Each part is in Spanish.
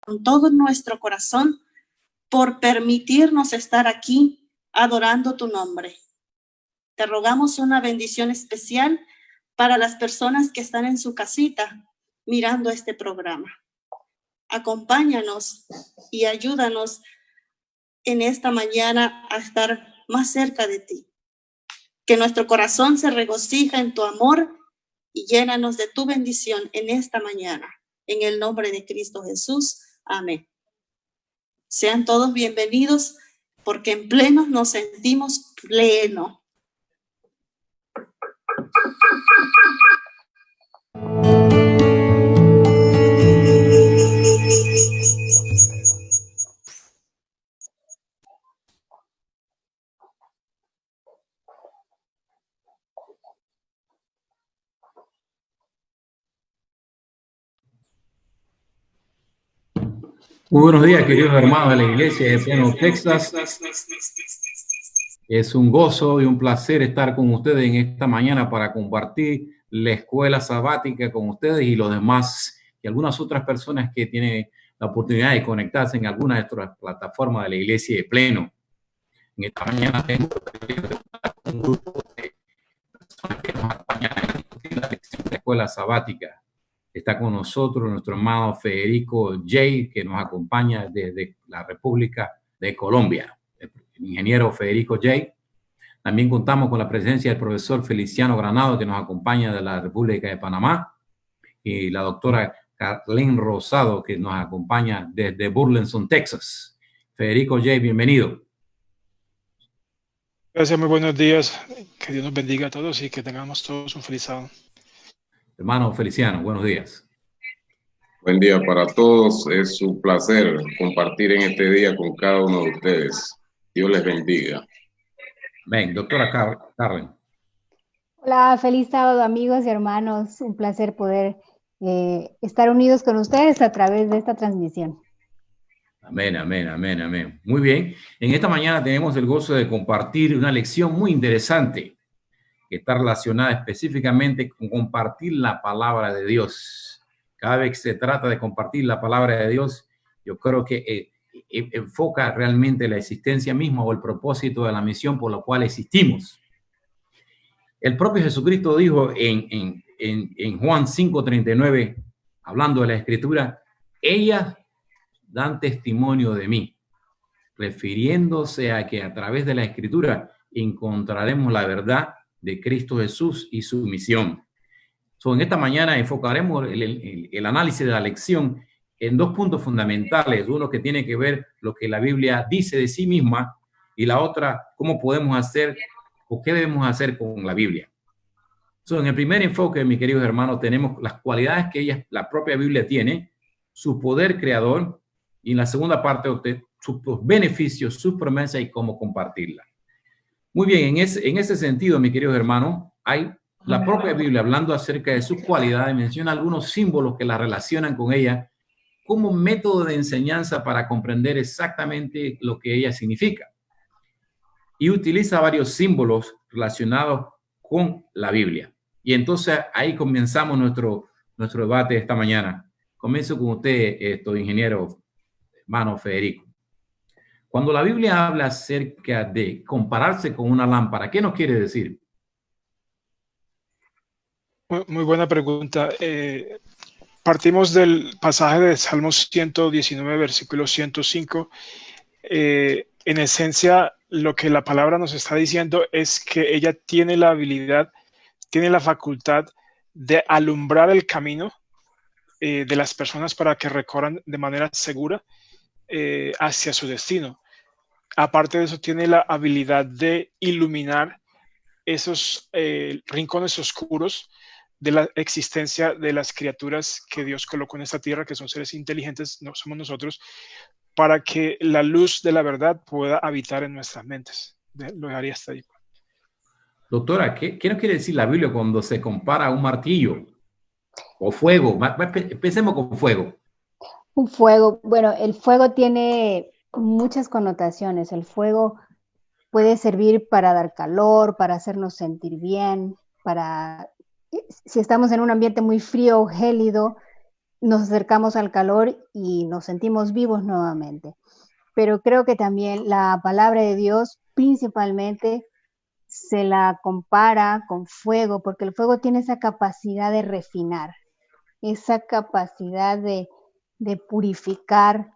con todo nuestro corazón por permitirnos estar aquí adorando tu nombre. Te rogamos una bendición especial para las personas que están en su casita mirando este programa. Acompáñanos y ayúdanos en esta mañana a estar más cerca de ti. Que nuestro corazón se regocija en tu amor y llénanos de tu bendición en esta mañana. En el nombre de Cristo Jesús. Amén. Sean todos bienvenidos porque en pleno nos sentimos pleno. Muy buenos días, queridos hermanos de la iglesia de Plano, Texas. Es un gozo y un placer estar con ustedes en esta mañana para compartir la escuela sabática con ustedes y los demás y algunas otras personas que tienen la oportunidad de conectarse en alguna de nuestras plataformas de la iglesia de Pleno. En esta mañana tengo un grupo de personas que nos acompañan en la lección de la escuela sabática. Está con nosotros nuestro hermano Federico J., que nos acompaña desde la República de Colombia. El ingeniero Federico J. También contamos con la presencia del profesor Feliciano Granado, que nos acompaña de la República de Panamá, y la doctora Carlene Rosado, que nos acompaña desde Burleson, Texas. Federico J., bienvenido. Gracias, muy buenos días. Que Dios nos bendiga a todos y que tengamos todos un feliz sábado. Hermano Feliciano, buenos días. Buen día para todos. Es un placer compartir en este día con cada uno de ustedes. Dios les bendiga. Ven, doctora Carlen. Hola, feliz sábado, amigos y hermanos. Un placer poder estar unidos con ustedes a través de esta transmisión. Amén, amén, amén, amén. Muy bien. En esta mañana tenemos el gozo de compartir una lección muy interesante que está relacionada específicamente con compartir la palabra de Dios. Cada vez que se trata de compartir la palabra de Dios, yo creo que enfoca realmente la existencia misma o el propósito de la misión por la cual existimos. El propio Jesucristo dijo en Juan 5:39, hablando de la Escritura, ellas dan testimonio de mí, refiriéndose a que a través de la Escritura encontraremos la verdad de Cristo Jesús y su misión. En esta mañana enfocaremos el análisis de la lección en dos puntos fundamentales. Uno que tiene que ver lo que la Biblia dice de sí misma y la otra, cómo podemos hacer o qué debemos hacer con la Biblia. En el primer enfoque, mis queridos hermanos, tenemos las cualidades que la propia Biblia tiene, su poder creador, y en la segunda parte, sus beneficios, sus promesas y cómo compartirla. Muy bien, en ese sentido, mis queridos hermanos, hay la propia Biblia hablando acerca de sus cualidades, menciona algunos símbolos que la relacionan con ella como método de enseñanza para comprender exactamente lo que ella significa. Y utiliza varios símbolos relacionados con la Biblia. Y entonces ahí comenzamos nuestro debate esta mañana. Comienzo con usted, ingeniero hermano Federico. Cuando la Biblia habla acerca de compararse con una lámpara, ¿qué nos quiere decir? Muy buena pregunta. Partimos del pasaje de Salmos 119, versículo 105. En esencia, lo que la palabra nos está diciendo es que ella tiene la habilidad, tiene la facultad de alumbrar el camino de las personas para que recorran de manera segura hacia su destino. Aparte de eso, tiene la habilidad de iluminar esos rincones oscuros de la existencia de las criaturas que Dios colocó en esta tierra, que son seres inteligentes, no somos nosotros, para que la luz de la verdad pueda habitar en nuestras mentes. Lo dejaría hasta ahí. Doctora, ¿qué nos quiere decir la Biblia cuando se compara a un martillo o fuego? Empecemos con fuego. Un fuego, bueno, el fuego tiene muchas connotaciones. El fuego puede servir para dar calor, para hacernos sentir bien, si estamos en un ambiente muy frío o gélido, nos acercamos al calor y nos sentimos vivos nuevamente. Pero creo que también la palabra de Dios principalmente se la compara con fuego, porque el fuego tiene esa capacidad de refinar, esa capacidad de purificar,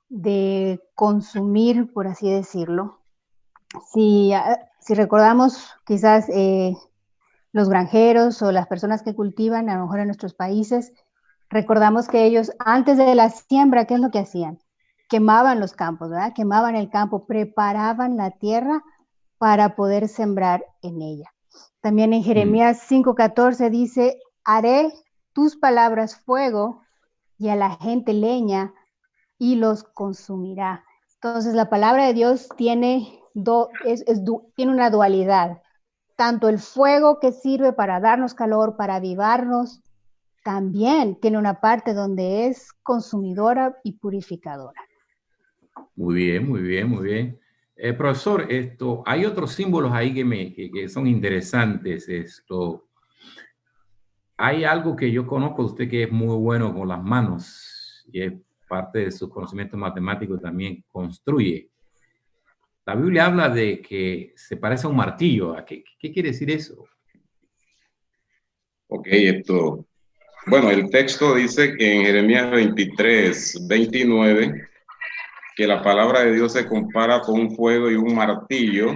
de consumir, por así decirlo. Si recordamos quizás los granjeros o las personas que cultivan, a lo mejor en nuestros países, recordamos que ellos antes de la siembra, ¿qué es lo que hacían? Quemaban los campos, ¿verdad? Quemaban el campo, preparaban la tierra para poder sembrar en ella. También en Jeremías 5:14 dice, haré tus palabras fuego y a la gente leña y los consumirá. Entonces la palabra de Dios tiene una dualidad. Tanto el fuego que sirve para darnos calor, para avivarnos, también tiene una parte donde es consumidora y purificadora. Muy bien, muy bien, muy bien. Profesor, hay otros símbolos ahí que son interesantes. Hay algo que yo conozco de usted que es muy bueno con las manos y es parte de sus conocimientos matemáticos, también construye. La Biblia habla de que se parece a un martillo. ¿Qué quiere decir eso? Ok, bueno, el texto dice que en Jeremías 23:29, que la palabra de Dios se compara con un fuego y un martillo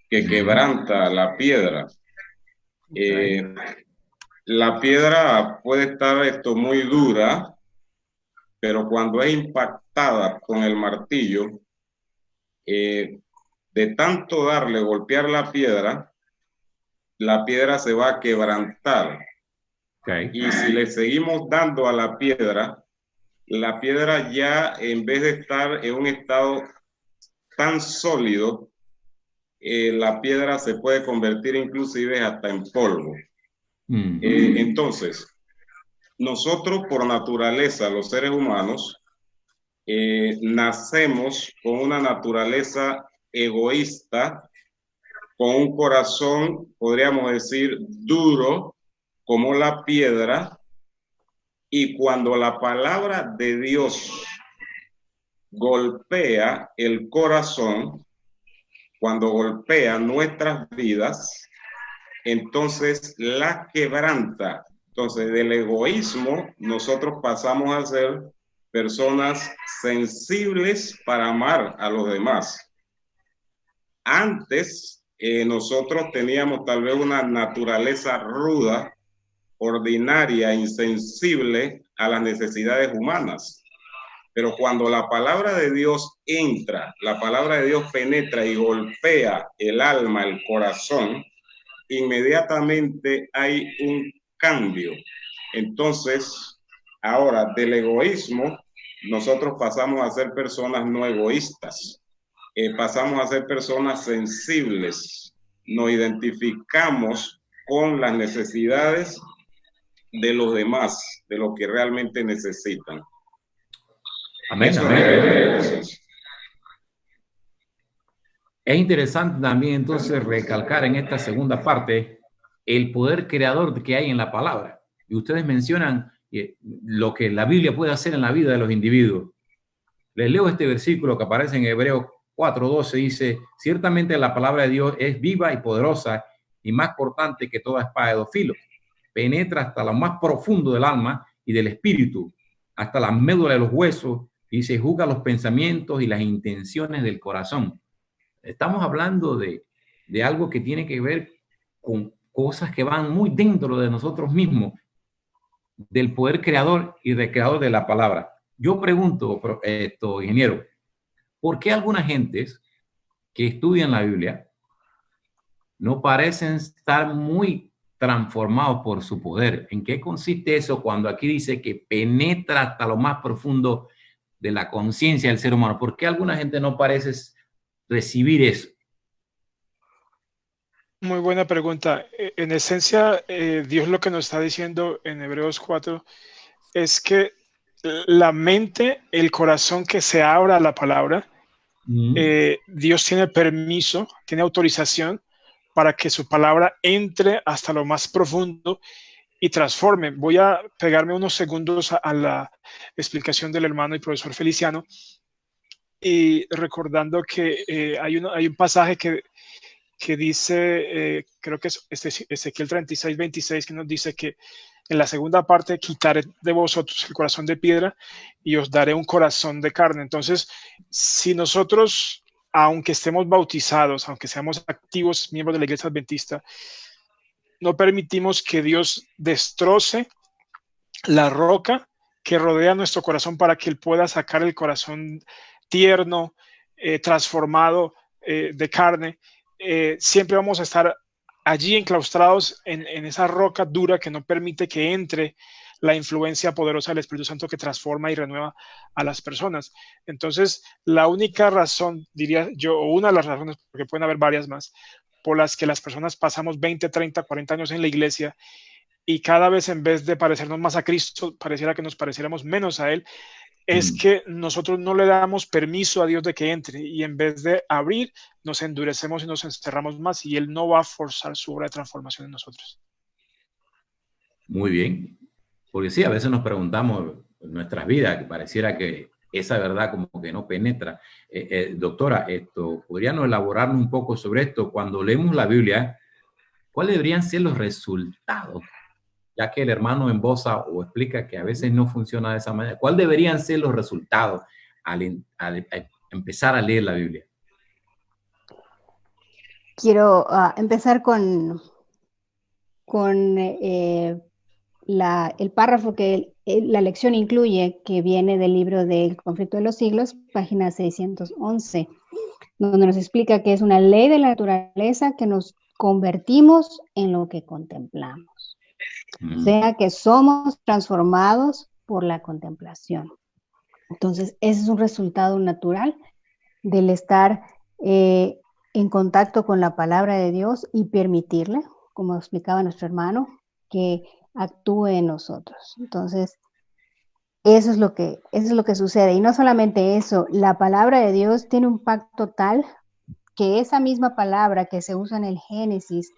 que quebranta la piedra. La piedra puede estar muy dura, pero cuando es impactada con el martillo, de tanto golpear la piedra se va a quebrantar. Okay. Y si le seguimos dando a la piedra ya, en vez de estar en un estado tan sólido, la piedra se puede convertir inclusive hasta en polvo. Entonces, nosotros por naturaleza, los seres humanos, nacemos con una naturaleza egoísta, con un corazón, podríamos decir, duro como la piedra, y cuando la palabra de Dios golpea el corazón, cuando golpea nuestras vidas, entonces la quebranta. Entonces, del egoísmo, nosotros pasamos a ser personas sensibles para amar a los demás. Antes, nosotros teníamos tal vez una naturaleza ruda, ordinaria, insensible a las necesidades humanas. Pero cuando la palabra de Dios entra, la palabra de Dios penetra y golpea el alma, el corazón, inmediatamente hay un cambio. Entonces, ahora del egoísmo, nosotros pasamos a ser personas no egoístas, pasamos a ser personas sensibles, nos identificamos con las necesidades de los demás, de lo que realmente necesitan. Amén, amén. Es interesante también entonces recalcar en esta segunda parte el poder creador que hay en la palabra. Y ustedes mencionan lo que la Biblia puede hacer en la vida de los individuos. Les leo este versículo que aparece en Hebreos 4:12, dice, ciertamente la palabra de Dios es viva y poderosa y más cortante que toda espada de dos filos. Penetra hasta lo más profundo del alma y del espíritu, hasta la médula de los huesos, y se juzga los pensamientos y las intenciones del corazón. Estamos hablando de algo que tiene que ver con cosas que van muy dentro de nosotros mismos, del poder creador y recreador de la palabra. Yo pregunto, ingeniero, ¿por qué algunas gentes que estudian la Biblia no parecen estar muy transformados por su poder? ¿En qué consiste eso cuando aquí dice que penetra hasta lo más profundo de la conciencia del ser humano? ¿Por qué alguna gente no parece recibir eso? Muy buena pregunta. En esencia, Dios lo que nos está diciendo en Hebreos 4 es que la mente, el corazón que se abra a la palabra, Dios tiene permiso, tiene autorización para que su palabra entre hasta lo más profundo y transforme. Voy a pegarme unos segundos a la explicación del hermano y profesor Feliciano, y recordando que hay un pasaje que dice, creo que es Ezequiel 36, 26, que nos dice que en la segunda parte quitaré de vosotros el corazón de piedra y os daré un corazón de carne. Entonces, si nosotros, aunque estemos bautizados, aunque seamos activos miembros de la iglesia adventista, no permitimos que Dios destroce la roca que rodea nuestro corazón para que Él pueda sacar el corazón tierno, transformado de carne, siempre vamos a estar allí enclaustrados en esa roca dura que no permite que entre la influencia poderosa del Espíritu Santo que transforma y renueva a las personas. Entonces, la única razón, diría yo, o una de las razones, porque pueden haber varias más, por las que las personas pasamos 20, 30, 40 años en la iglesia y cada vez en vez de parecernos más a Cristo, pareciera que nos pareciéramos menos a Él, es que nosotros no le damos permiso a Dios de que entre, y en vez de abrir, nos endurecemos y nos encerramos más, y Él no va a forzar su obra de transformación en nosotros. Muy bien, porque sí, a veces nos preguntamos en nuestras vidas, que pareciera que esa verdad como que no penetra. Doctora, ¿podríamos elaborar un poco sobre esto? Cuando leemos la Biblia, ¿cuáles deberían ser los resultados? Ya que el hermano emboza o explica que a veces no funciona de esa manera. ¿Cuáles deberían ser los resultados al empezar a leer la Biblia? Quiero empezar con el párrafo que la lección incluye, que viene del libro del Conflicto de los Siglos, página 611, donde nos explica que es una ley de la naturaleza que nos convertimos en lo que contemplamos. O sea, que somos transformados por la contemplación. Entonces, ese es un resultado natural del estar en contacto con la palabra de Dios y permitirle, como explicaba nuestro hermano, que actúe en nosotros. Entonces, eso es lo que sucede. Y no solamente eso, la palabra de Dios tiene un pacto tal que esa misma palabra que se usa en el Génesis,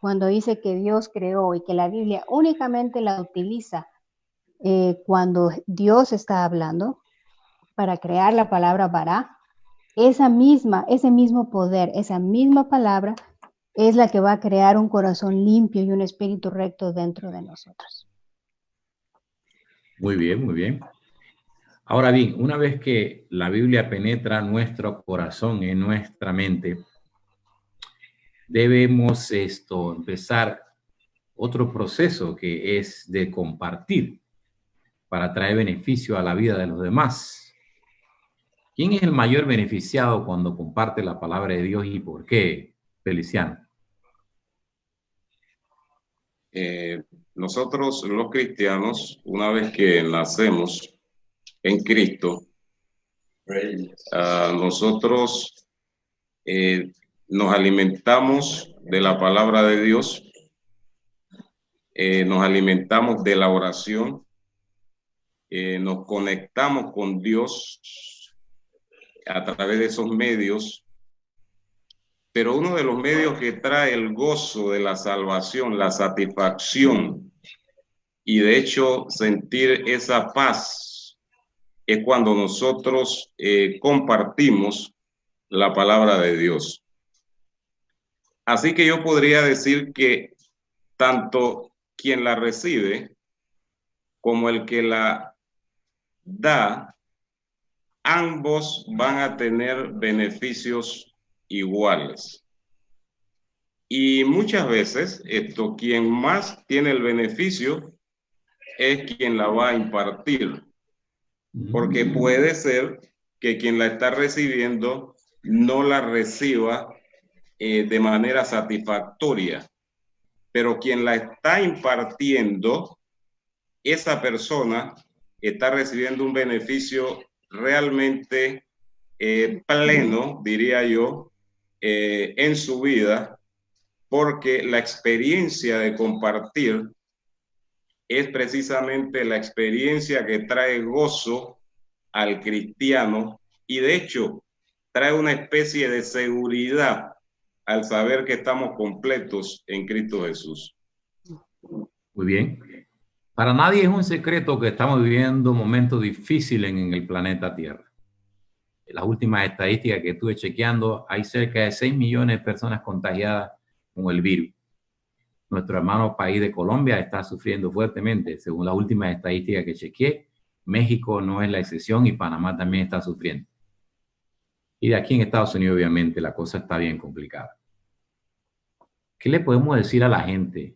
cuando dice que Dios creó, y que la Biblia únicamente la utiliza cuando Dios está hablando para crear la palabra bara, ese mismo poder, esa misma palabra es la que va a crear un corazón limpio y un espíritu recto dentro de nosotros. Muy bien, muy bien. Ahora bien, una vez que la Biblia penetra nuestro corazón, en nuestra mente, debemos empezar otro proceso que es de compartir para traer beneficio a la vida de los demás. ¿Quién es el mayor beneficiado cuando comparte la palabra de Dios y por qué, Feliciano? Nosotros los cristianos, una vez que nacemos en Cristo, nosotros nos alimentamos de la palabra de Dios, nos alimentamos de la oración, nos conectamos con Dios a través de esos medios. Pero uno de los medios que trae el gozo de la salvación, la satisfacción y de hecho sentir esa paz es cuando nosotros compartimos la palabra de Dios. Así que yo podría decir que tanto quien la recibe como el que la da, ambos van a tener beneficios iguales. Y muchas veces quien más tiene el beneficio es quien la va a impartir, porque puede ser que quien la está recibiendo no la reciba de manera satisfactoria, pero quien la está impartiendo, esa persona está recibiendo un beneficio realmente pleno, diría yo, en su vida, porque la experiencia de compartir es precisamente la experiencia que trae gozo al cristiano y de hecho trae una especie de seguridad al saber que estamos completos en Cristo Jesús. Muy bien. Para nadie es un secreto que estamos viviendo momentos difíciles en el planeta Tierra. En las últimas estadísticas que estuve chequeando, hay cerca de 6 millones de personas contagiadas con el virus. Nuestro hermano país de Colombia está sufriendo fuertemente. Según las últimas estadísticas que chequeé, México no es la excepción y Panamá también está sufriendo. Y de aquí en Estados Unidos, obviamente, la cosa está bien complicada. ¿Qué le podemos decir a la gente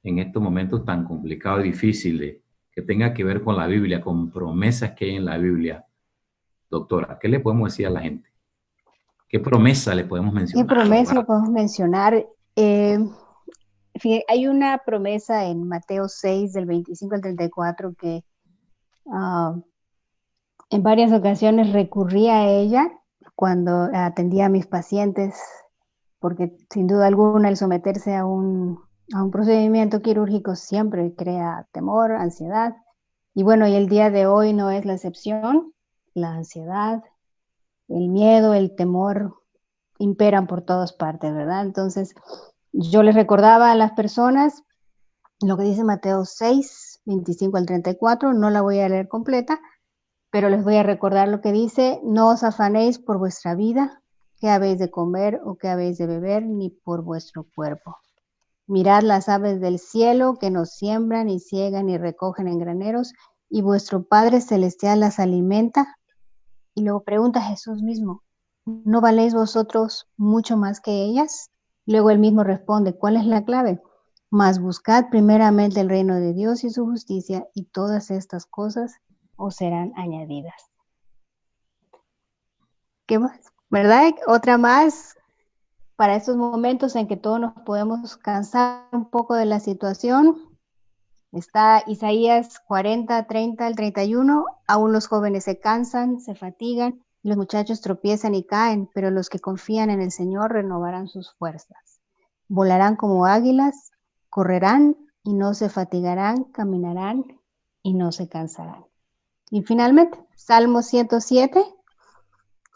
en estos momentos tan complicados y difíciles que tenga que ver con la Biblia, con promesas que hay en la Biblia? Doctora, ¿qué le podemos decir a la gente? ¿Qué promesa le podemos ¿Qué mencionar? promesa le podemos mencionar? Hay una promesa en Mateo 6, del 25 al 34, que en varias ocasiones recurría a ella cuando atendía a mis pacientes, porque sin duda alguna el someterse a un procedimiento quirúrgico siempre crea temor, ansiedad. Y bueno, y el día de hoy no es la excepción. La ansiedad, el miedo, el temor imperan por todas partes, ¿verdad? Entonces, yo les recordaba a las personas lo que dice Mateo 6, 25 al 34, no la voy a leer completa, pero les voy a recordar lo que dice: no os afanéis por vuestra vida, qué habéis de comer o qué habéis de beber, ni por vuestro cuerpo. Mirad las aves del cielo, que no siembran, ni ciegan, ni recogen en graneros, y vuestro Padre Celestial las alimenta. Y luego pregunta Jesús mismo: ¿no valéis vosotros mucho más que ellas? Luego él mismo responde: ¿cuál es la clave? Mas buscad primeramente el reino de Dios y su justicia, y todas estas cosas os serán añadidas. ¿Qué más? ¿Verdad? Otra más para estos momentos en que todos nos podemos cansar un poco de la situación. Está Isaías 40, 30 al 31. Aún los jóvenes se cansan, se fatigan, los muchachos tropiezan y caen, pero los que confían en el Señor renovarán sus fuerzas. Volarán como águilas, correrán y no se fatigarán, caminarán y no se cansarán. Y finalmente, Salmo 107,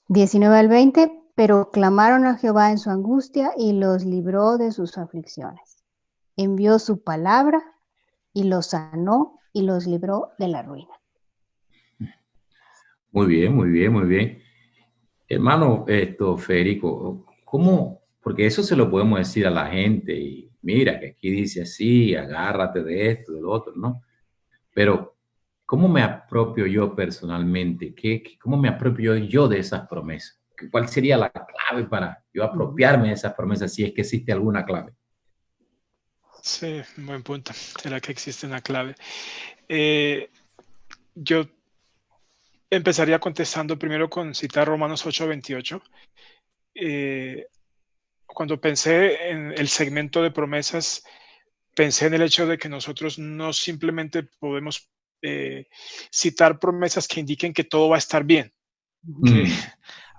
19 al 20, pero clamaron a Jehová en su angustia y los libró de sus aflicciones. Envió su palabra y los sanó y los libró de la ruina. Muy bien, muy bien, muy bien. Hermano, Federico, ¿cómo? Porque eso se lo podemos decir a la gente y mira que aquí dice así, agárrate de esto, del otro, ¿no? Pero, ¿cómo me apropio yo personalmente? ¿Cómo me apropio yo de esas promesas? ¿Cuál sería la clave para yo apropiarme de esas promesas si es que existe alguna clave? Sí, buen punto. ¿Será que existe una clave? Yo empezaría contestando primero con citar Romanos 8:28. Cuando pensé en el segmento de promesas, pensé en el hecho de que nosotros no simplemente podemos citar promesas que indiquen que todo va a estar bien, que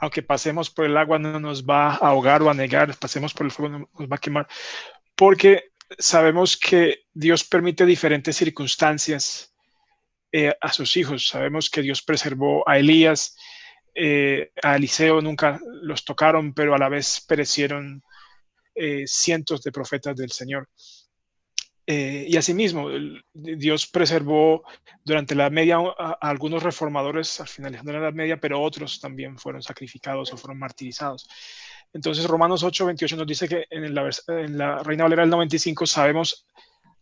aunque pasemos por el agua no nos va a ahogar o a negar, pasemos por el fuego no nos va a quemar, porque sabemos que Dios permite diferentes circunstancias a sus hijos. Sabemos que Dios preservó a Elías, a Eliseo nunca los tocaron, pero a la vez perecieron cientos de profetas del Señor. Y asimismo, Dios preservó durante la Edad Media a algunos reformadores al finalizando la Edad Media, pero otros también fueron sacrificados o fueron martirizados. Entonces, Romanos 8:28 nos dice que en la Reina Valera del 95 sabemos,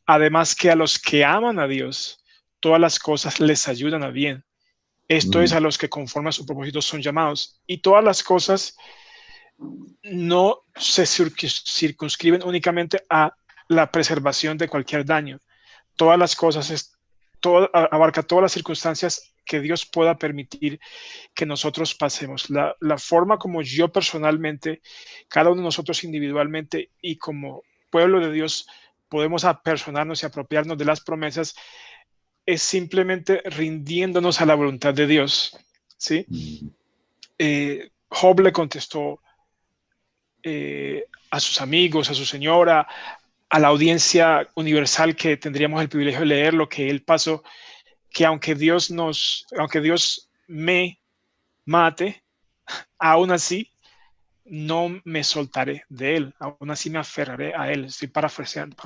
además, que a los que aman a Dios, todas las cosas les ayudan a bien. Esto es a los que conforme a su propósito son llamados. Y todas las cosas no se circunscriben únicamente a la preservación de cualquier daño. Todas las cosas, abarca todas las circunstancias que Dios pueda permitir que nosotros pasemos. La forma como yo personalmente, cada uno de nosotros individualmente y como pueblo de Dios podemos apersonarnos y apropiarnos de las promesas es simplemente rindiéndonos a la voluntad de Dios, ¿sí? Job le contestó a sus amigos, a su señora, a la audiencia universal que tendríamos el privilegio de leer lo que él pasó, que aunque Dios me mate, aún así no me soltaré de él, aún así me aferraré a él. Estoy parafraseando.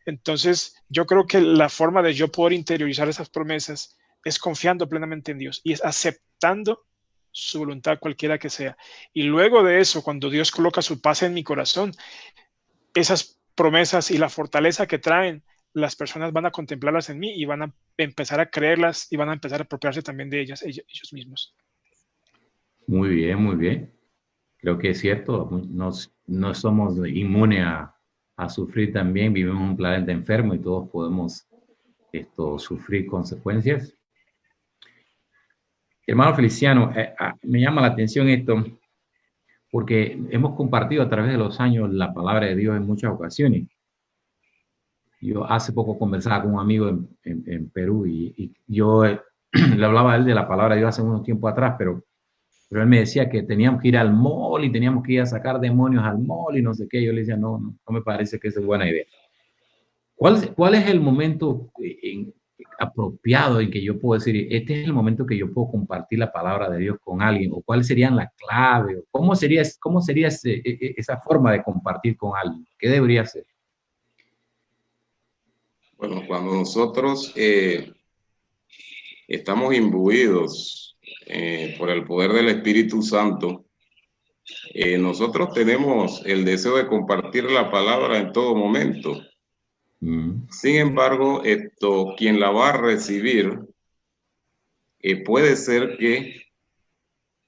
Entonces, yo creo que la forma de yo poder interiorizar esas promesas es confiando plenamente en Dios y es aceptando su voluntad cualquiera que sea. Y luego de eso, cuando Dios coloca su paz en mi corazón, esas promesas y la fortaleza que traen, las personas van a contemplarlas en mí y van a empezar a creerlas y van a empezar a apropiarse también de ellas, ellos mismos. Muy bien, muy bien. Creo que es cierto, no somos inmunes a sufrir también, vivimos en un planeta enfermo y todos podemos sufrir consecuencias. Hermano Feliciano, me llama la atención esto, porque hemos compartido a través de los años la palabra de Dios en muchas ocasiones. Yo hace poco conversaba con un amigo en Perú y yo le hablaba a él de la palabra de Dios hace unos tiempo atrás, pero él me decía que teníamos que ir al mall y teníamos que ir a sacar demonios al mall y no sé qué. Yo le decía, no me parece que esa es buena idea. ¿Cuál es el momento apropiado en que yo puedo decir, este es el momento que yo puedo compartir la palabra de Dios con alguien? ¿O cuáles serían las claves? ¿Cómo sería esa forma de compartir con alguien? ¿Qué debería ser? Bueno, cuando nosotros estamos imbuidos por el poder del Espíritu Santo, nosotros tenemos el deseo de compartir la palabra en todo momento. Sin embargo, quien la va a recibir, puede ser que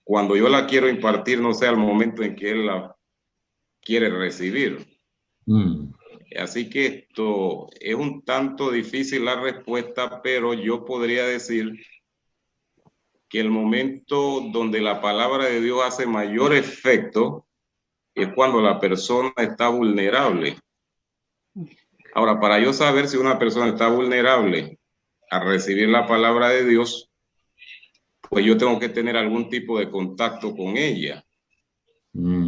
cuando yo la quiero impartir no sea el momento en que él la quiere recibir. Así que esto es un tanto difícil la respuesta, pero yo podría decir que el momento donde la palabra de Dios hace mayor efecto es cuando la persona está vulnerable. Ahora, para yo saber si una persona está vulnerable a recibir la palabra de Dios, pues yo tengo que tener algún tipo de contacto con ella.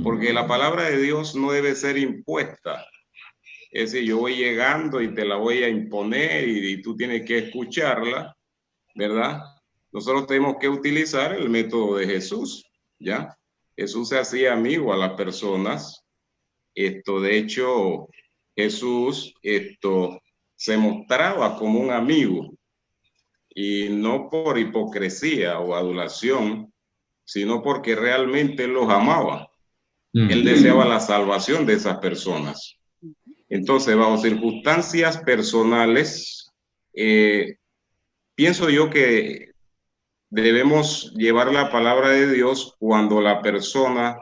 Porque la palabra de Dios no debe ser impuesta. Es decir, yo voy llegando y te la voy a imponer y tú tienes que escucharla, ¿verdad? Nosotros tenemos que utilizar el método de Jesús, ¿ya? Jesús se hacía amigo a las personas. De hecho, Jesús se mostraba como un amigo y no por hipocresía o adulación, sino porque realmente los amaba. Él deseaba la salvación de esas personas. Entonces, bajo circunstancias personales, pienso yo que debemos llevar la palabra de Dios cuando la persona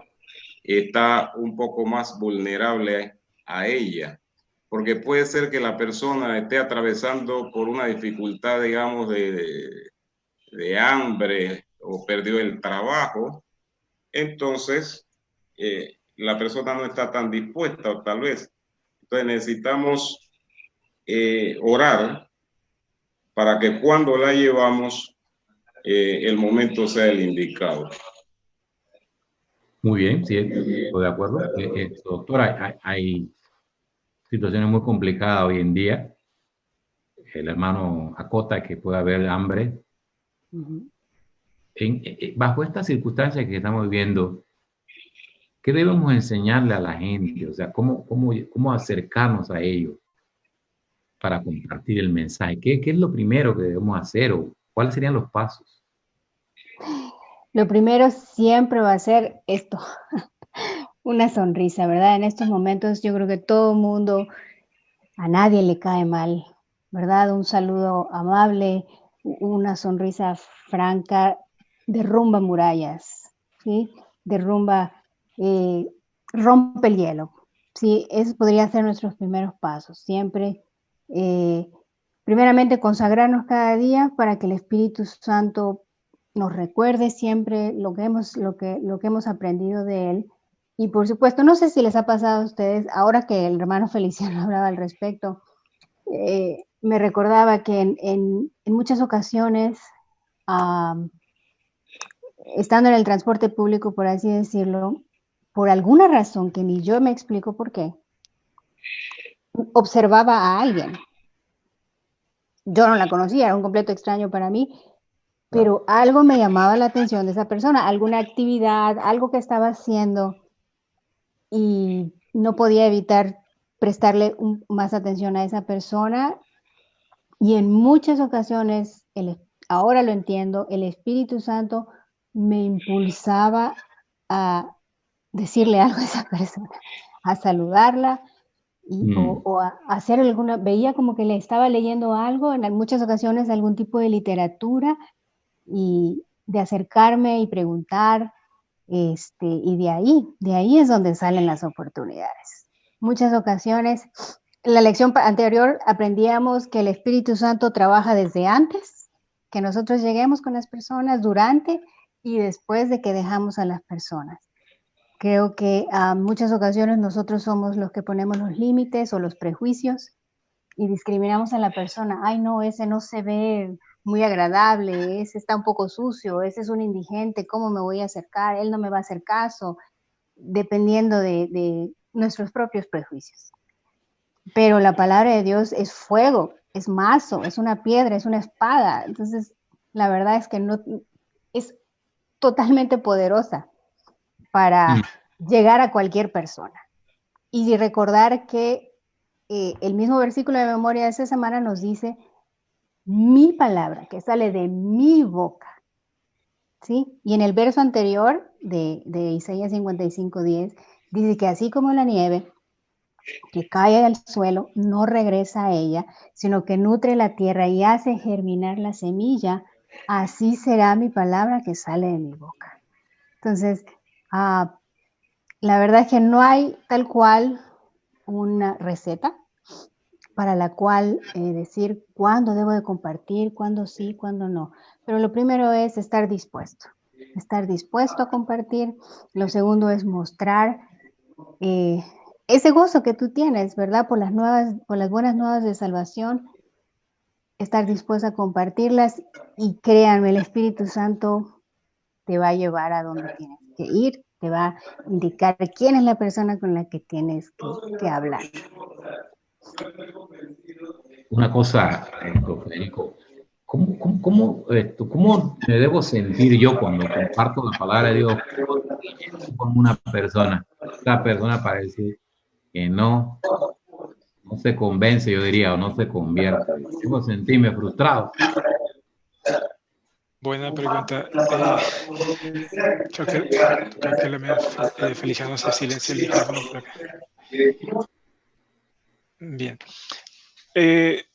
está un poco más vulnerable a ella, porque puede ser que la persona esté atravesando por una dificultad, digamos, de hambre o perdió el trabajo. Entonces, la persona no está tan dispuesta, o tal vez. Entonces necesitamos orar para que cuando la llevamos, el momento sea el indicado. Muy bien, sí, estoy de acuerdo. Doctora, hay situaciones muy complicadas hoy en día. El hermano acota que puede haber hambre. Bajo estas circunstancias que estamos viviendo, ¿qué debemos enseñarle a la gente? O sea, ¿cómo acercarnos a ellos para compartir el mensaje? ¿Qué es lo primero que debemos hacer o cuáles serían los pasos? Lo primero siempre va a ser esto, una sonrisa, ¿verdad? En estos momentos yo creo que todo el mundo, a nadie le cae mal, ¿verdad? Un saludo amable, una sonrisa franca, derrumba murallas, ¿sí? Rompe el hielo, ¿sí? Eso podría ser nuestros primeros pasos. Siempre, primeramente, consagrarnos cada día para que el Espíritu Santo nos recuerde siempre lo que hemos aprendido de Él. Y por supuesto, no sé si les ha pasado a ustedes, ahora que el hermano Feliciano hablaba al respecto, me recordaba que en muchas ocasiones, estando en el transporte público, por así decirlo, por alguna razón que ni yo me explico por qué, observaba a alguien. Yo no la conocía, era un completo extraño para mí, pero algo me llamaba la atención de esa persona, alguna actividad, algo que estaba haciendo, y no podía evitar prestarle más atención a esa persona. Y en muchas ocasiones, ahora lo entiendo, el Espíritu Santo me impulsaba a decirle algo a esa persona, a saludarla o a hacer veía como que le estaba leyendo algo, en muchas ocasiones algún tipo de literatura, y de acercarme y preguntar, y de ahí es donde salen las oportunidades. Muchas ocasiones, en la lección anterior aprendíamos que el Espíritu Santo trabaja desde antes, que nosotros lleguemos con las personas, durante y después de que dejamos a las personas. Creo que a muchas ocasiones nosotros somos los que ponemos los límites o los prejuicios y discriminamos a la persona. Ay, no, ese no se ve muy agradable, ese está un poco sucio, ese es un indigente, ¿cómo me voy a acercar? Él no me va a hacer caso, dependiendo de nuestros propios prejuicios. Pero la palabra de Dios es fuego, es mazo, es una piedra, es una espada. Entonces, la verdad es que no es totalmente poderosa para llegar a cualquier persona. Y recordar que el mismo versículo de memoria de esta semana nos dice: mi palabra que sale de mi boca, ¿sí? Y en el verso anterior de Isaías 55:10 dice que así como la nieve que cae al suelo no regresa a ella, sino que nutre la tierra y hace germinar la semilla, así será mi palabra que sale de mi boca. Entonces, la verdad es que no hay tal cual una receta para la cual decir cuándo debo de compartir, cuándo sí, cuándo no. Pero lo primero es estar dispuesto a compartir. Lo segundo es mostrar ese gozo que tú tienes, ¿verdad? Por las buenas nuevas de salvación, estar dispuesto a compartirlas, y créanme, el Espíritu Santo te va a llevar a donde tienes que ir, te va a indicar quién es la persona con la que tienes que hablar. Una cosa, Federico, ¿cómo me debo sentir yo cuando comparto la palabra de Dios con una persona? La persona parece que no se convence, yo diría, o no se convierte. Debo sentirme frustrado. Buena pregunta. Creo que la mía, Feliciano, se silencia el micrófono por acá. Bien. El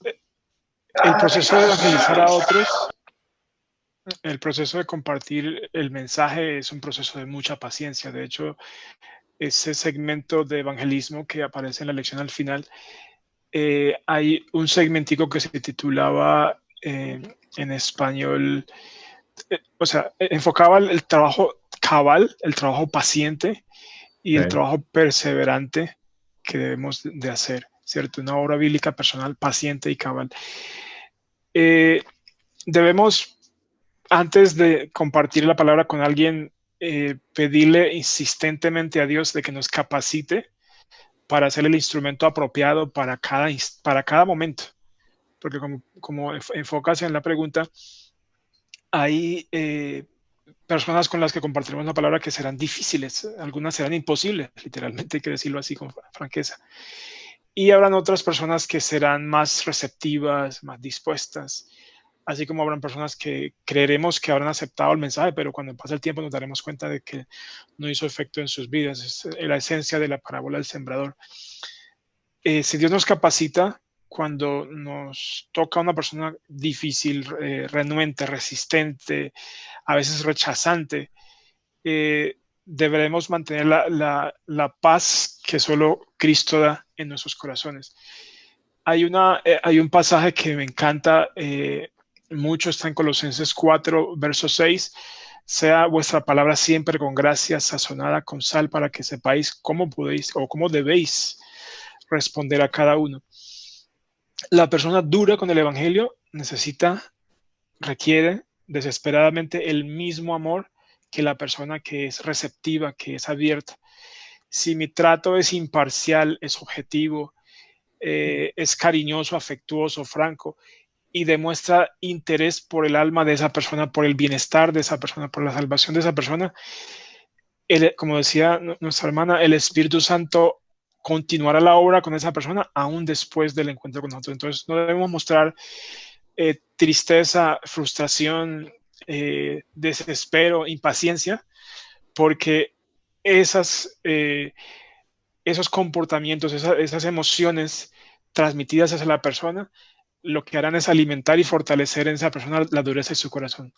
proceso de evangelizar a otros, el proceso de compartir el mensaje es un proceso de mucha paciencia. De hecho, ese segmento de evangelismo que aparece en la lección al final, hay un segmentico que se titulaba en español, enfocaba el trabajo cabal, el trabajo paciente y el trabajo perseverante que debemos de hacer, ¿cierto? Una obra bíblica personal, paciente y cabal. Debemos, antes de compartir la palabra con alguien, pedirle insistentemente a Dios de que nos capacite para ser el instrumento apropiado para cada momento. Porque como enfocas en la pregunta, hay personas con las que compartiremos la palabra que serán difíciles, algunas serán imposibles, literalmente hay que decirlo así con franqueza. Y habrán otras personas que serán más receptivas, más dispuestas, así como habrán personas que creeremos que habrán aceptado el mensaje, pero cuando pasa el tiempo nos daremos cuenta de que no hizo efecto en sus vidas. Es la esencia de la parábola del sembrador. Si Dios nos capacita, cuando nos toca una persona difícil, renuente, resistente, a veces rechazante, deberemos mantener la paz que solo Cristo da en nuestros corazones. Hay un pasaje que me encanta mucho, está en Colosenses 4, verso 6. Sea vuestra palabra siempre con gracia, sazonada con sal, para que sepáis cómo podéis o cómo debéis responder a cada uno. La persona dura con el evangelio requiere desesperadamente el mismo amor que la persona que es receptiva, que es abierta. Si mi trato es imparcial, es objetivo, es cariñoso, afectuoso, franco, y demuestra interés por el alma de esa persona, por el bienestar de esa persona, por la salvación de esa persona, como decía nuestra hermana, el Espíritu Santo continuará la obra con esa persona aún después del encuentro con nosotros. Entonces, no debemos mostrar tristeza, frustración, desespero, impaciencia, porque esos comportamientos, esas emociones transmitidas hacia la persona, lo que harán es alimentar y fortalecer en esa persona la dureza de su corazón.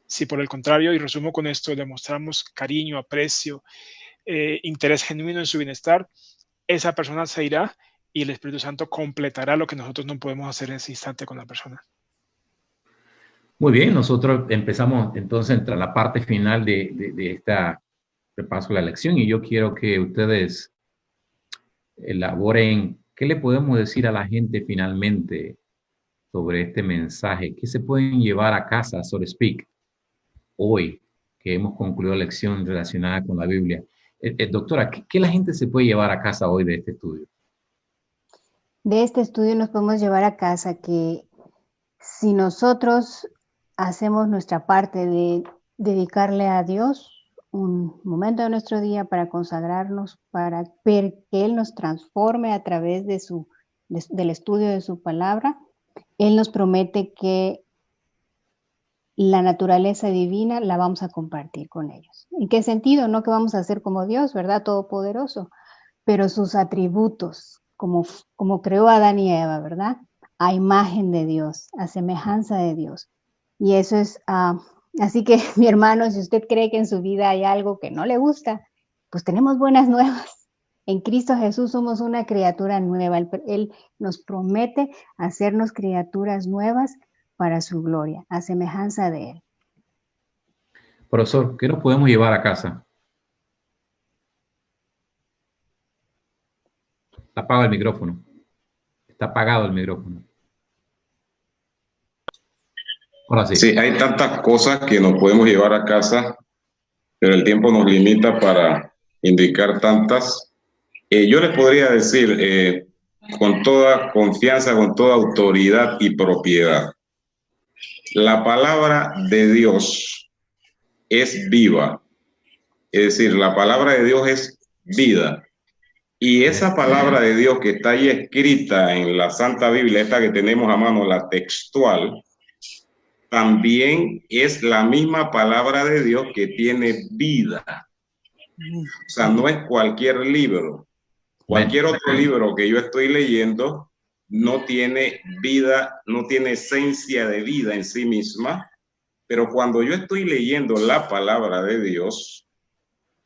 Si por el contrario, y resumo con esto, demostramos cariño, aprecio, interés genuino en su bienestar, esa persona se irá y el Espíritu Santo completará lo que nosotros no podemos hacer en ese instante con la persona. Muy bien, nosotros empezamos entonces entre la parte final de esta repaso de la lección y yo quiero que ustedes elaboren qué le podemos decir a la gente finalmente sobre este mensaje, qué se pueden llevar a casa, so to speak, hoy que hemos concluido la lección relacionada con la Biblia. Doctora, ¿qué la gente se puede llevar a casa hoy de este estudio? De este estudio nos podemos llevar a casa que si nosotros hacemos nuestra parte de dedicarle a Dios un momento de nuestro día para consagrarnos, para ver que Él nos transforme a través del estudio de su palabra, Él nos promete que la naturaleza divina la vamos a compartir con ellos. ¿En qué sentido? No que vamos a ser como Dios, ¿verdad? Todopoderoso, pero sus atributos, como creó a Adán y Eva, ¿verdad? A imagen de Dios, a semejanza de Dios. Y eso es, así que mi hermano, si usted cree que en su vida hay algo que no le gusta, pues tenemos buenas nuevas. En Cristo Jesús somos una criatura nueva. Él nos promete hacernos criaturas nuevas para su gloria, a semejanza de Él. Profesor, ¿qué nos podemos llevar a casa? Está apagado el micrófono. Está apagado el micrófono. Ahora sí. Sí, hay tantas cosas que nos podemos llevar a casa, pero el tiempo nos limita para indicar tantas. Yo les podría decir con toda confianza, con toda autoridad y propiedad, la palabra de Dios es viva. Es decir, la palabra de Dios es vida. Y esa palabra de Dios que está ahí escrita en la Santa Biblia, esta que tenemos a mano, la textual, también es la misma palabra de Dios que tiene vida. O sea, no es cualquier libro. Cualquier otro libro que yo estoy leyendo no tiene vida, no tiene esencia de vida en sí misma, pero cuando yo estoy leyendo la palabra de Dios,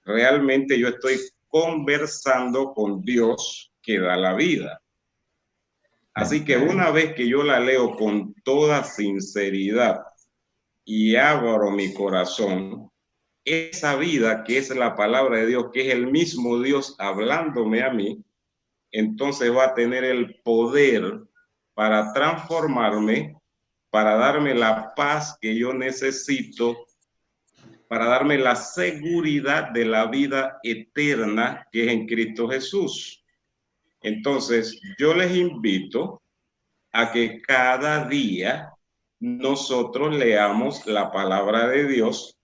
realmente yo estoy conversando con Dios que da la vida. Así que una vez que yo la leo con toda sinceridad y abro mi corazón, esa vida que es la palabra de Dios, que es el mismo Dios hablándome a mí, entonces va a tener el poder para transformarme, para darme la paz que yo necesito, para darme la seguridad de la vida eterna que es en Cristo Jesús. Entonces, yo les invito a que cada día nosotros leamos la palabra de Dios,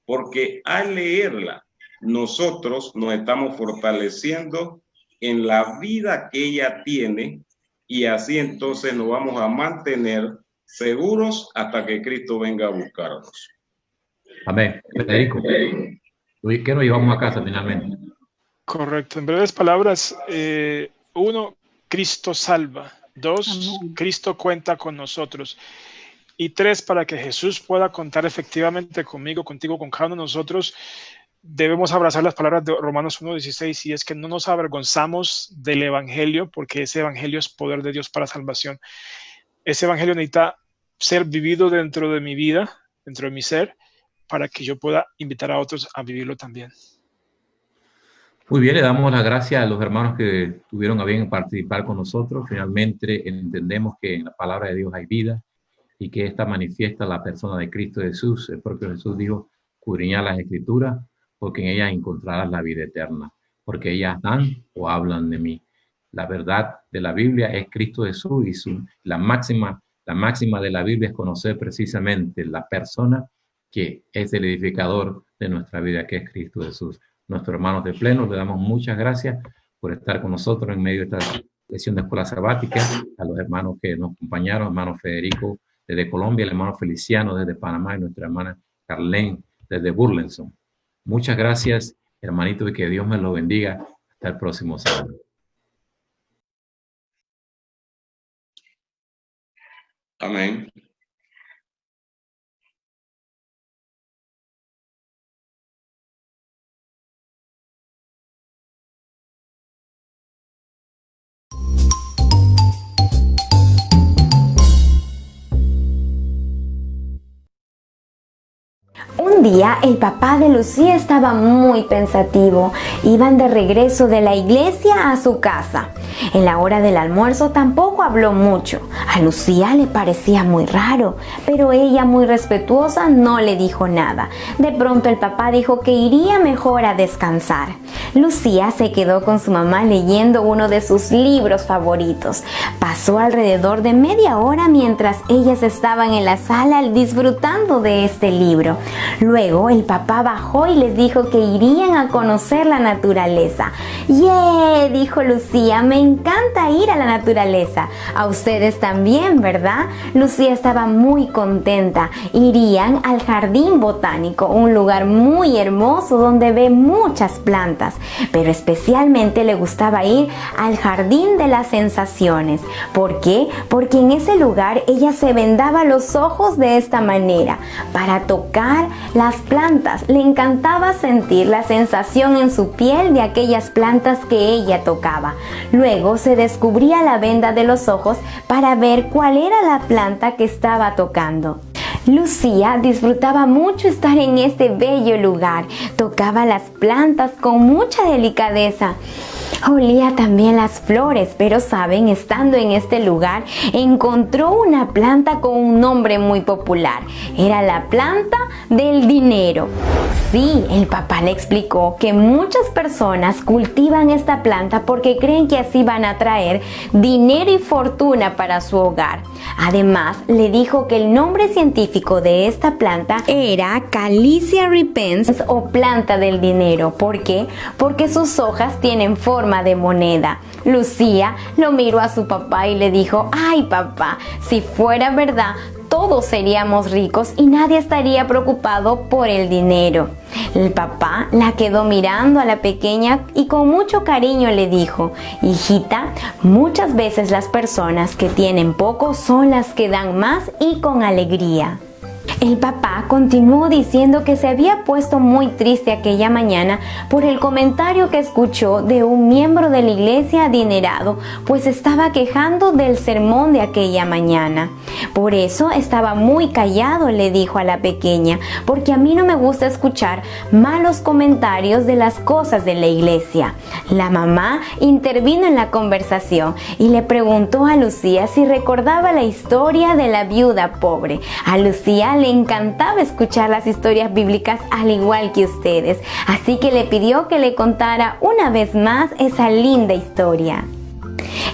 porque al leerla, nosotros nos estamos fortaleciendo en la vida que ella tiene y así entonces nos vamos a mantener seguros hasta que Cristo venga a buscarnos. Amén. Federico, ¿qué nos llevamos a casa finalmente? Correcto. En breves palabras, 1, Cristo salva. 2, Cristo cuenta con nosotros. Y 3, para que Jesús pueda contar efectivamente conmigo, contigo, con cada uno de nosotros, debemos abrazar las palabras de Romanos 1:16, y es que no nos avergonzamos del Evangelio, porque ese Evangelio es poder de Dios para salvación. Ese Evangelio necesita ser vivido dentro de mi vida, dentro de mi ser, para que yo pueda invitar a otros a vivirlo también. Muy bien, le damos las gracias a los hermanos que tuvieron a bien participar con nosotros. Finalmente entendemos que en la palabra de Dios hay vida y que esta manifiesta la persona de Cristo Jesús. El propio Jesús dijo, escudriñad las Escrituras, porque en ellas encontrarás la vida eterna, porque ellas dan o hablan de mí. La verdad de la Biblia es Cristo Jesús y la máxima de la Biblia es conocer precisamente la persona que es el edificador de nuestra vida, que es Cristo Jesús. Nuestros hermanos de pleno, le damos muchas gracias por estar con nosotros en medio de esta sesión de escuela sabática, a los hermanos que nos acompañaron, hermano Federico desde Colombia, el hermano Feliciano desde Panamá y nuestra hermana Carlén desde Burlington. Muchas gracias, hermanito, y que Dios me lo bendiga. Hasta el próximo sábado. Amén. Un día el papá de Lucía estaba muy pensativo. Iban de regreso de la iglesia a su casa. En la hora del almuerzo tampoco habló mucho. A Lucía le parecía muy raro, pero ella, muy respetuosa, no le dijo nada. De pronto el papá dijo que iría mejor a descansar. Lucía se quedó con su mamá leyendo uno de sus libros favoritos. Pasó alrededor de media hora mientras ellas estaban en la sala disfrutando de este libro. Luego el papá bajó y les dijo que irían a conocer la naturaleza. ¡Yeah!, dijo Lucía, me encanta ir a la naturaleza. A ustedes también, ¿verdad? Lucía estaba muy contenta. Irían al jardín botánico, un lugar muy hermoso donde ve muchas plantas, pero especialmente le gustaba ir al jardín de las sensaciones. ¿Por qué? Porque en ese lugar ella se vendaba los ojos de esta manera para tocar las plantas. Le encantaba sentir la sensación en su piel de aquellas plantas que ella tocaba. Luego se descubría la venda de los ojos para ver cuál era la planta que estaba tocando. Lucía disfrutaba mucho estar en este bello lugar. Tocaba las plantas con mucha delicadeza. Olía también las flores, pero saben, estando en este lugar, encontró una planta con un nombre muy popular. Era la planta del dinero. Sí, el papá le explicó que muchas personas cultivan esta planta porque creen que así van a traer dinero y fortuna para su hogar. Además, le dijo que el nombre científico de esta planta era Calicia ripens o planta del dinero. ¿Por qué? Porque sus hojas tienen forma de moneda. Lucía lo miró a su papá y le dijo: ¡ay, papá! Si fuera verdad, todos seríamos ricos y nadie estaría preocupado por el dinero. El papá la quedó mirando a la pequeña y con mucho cariño le dijo: hijita, muchas veces las personas que tienen poco son las que dan más y con alegría. El papá continuó diciendo que se había puesto muy triste aquella mañana por el comentario que escuchó de un miembro de la iglesia adinerado, pues estaba quejando del sermón de aquella mañana. Por eso estaba muy callado, le dijo a la pequeña, porque a mí no me gusta escuchar malos comentarios de las cosas de la iglesia. La mamá intervino en la conversación y le preguntó a Lucía si recordaba la historia de la viuda pobre. A Lucía le encantaba escuchar las historias bíblicas al igual que ustedes, así que le pidió que le contara una vez más esa linda historia.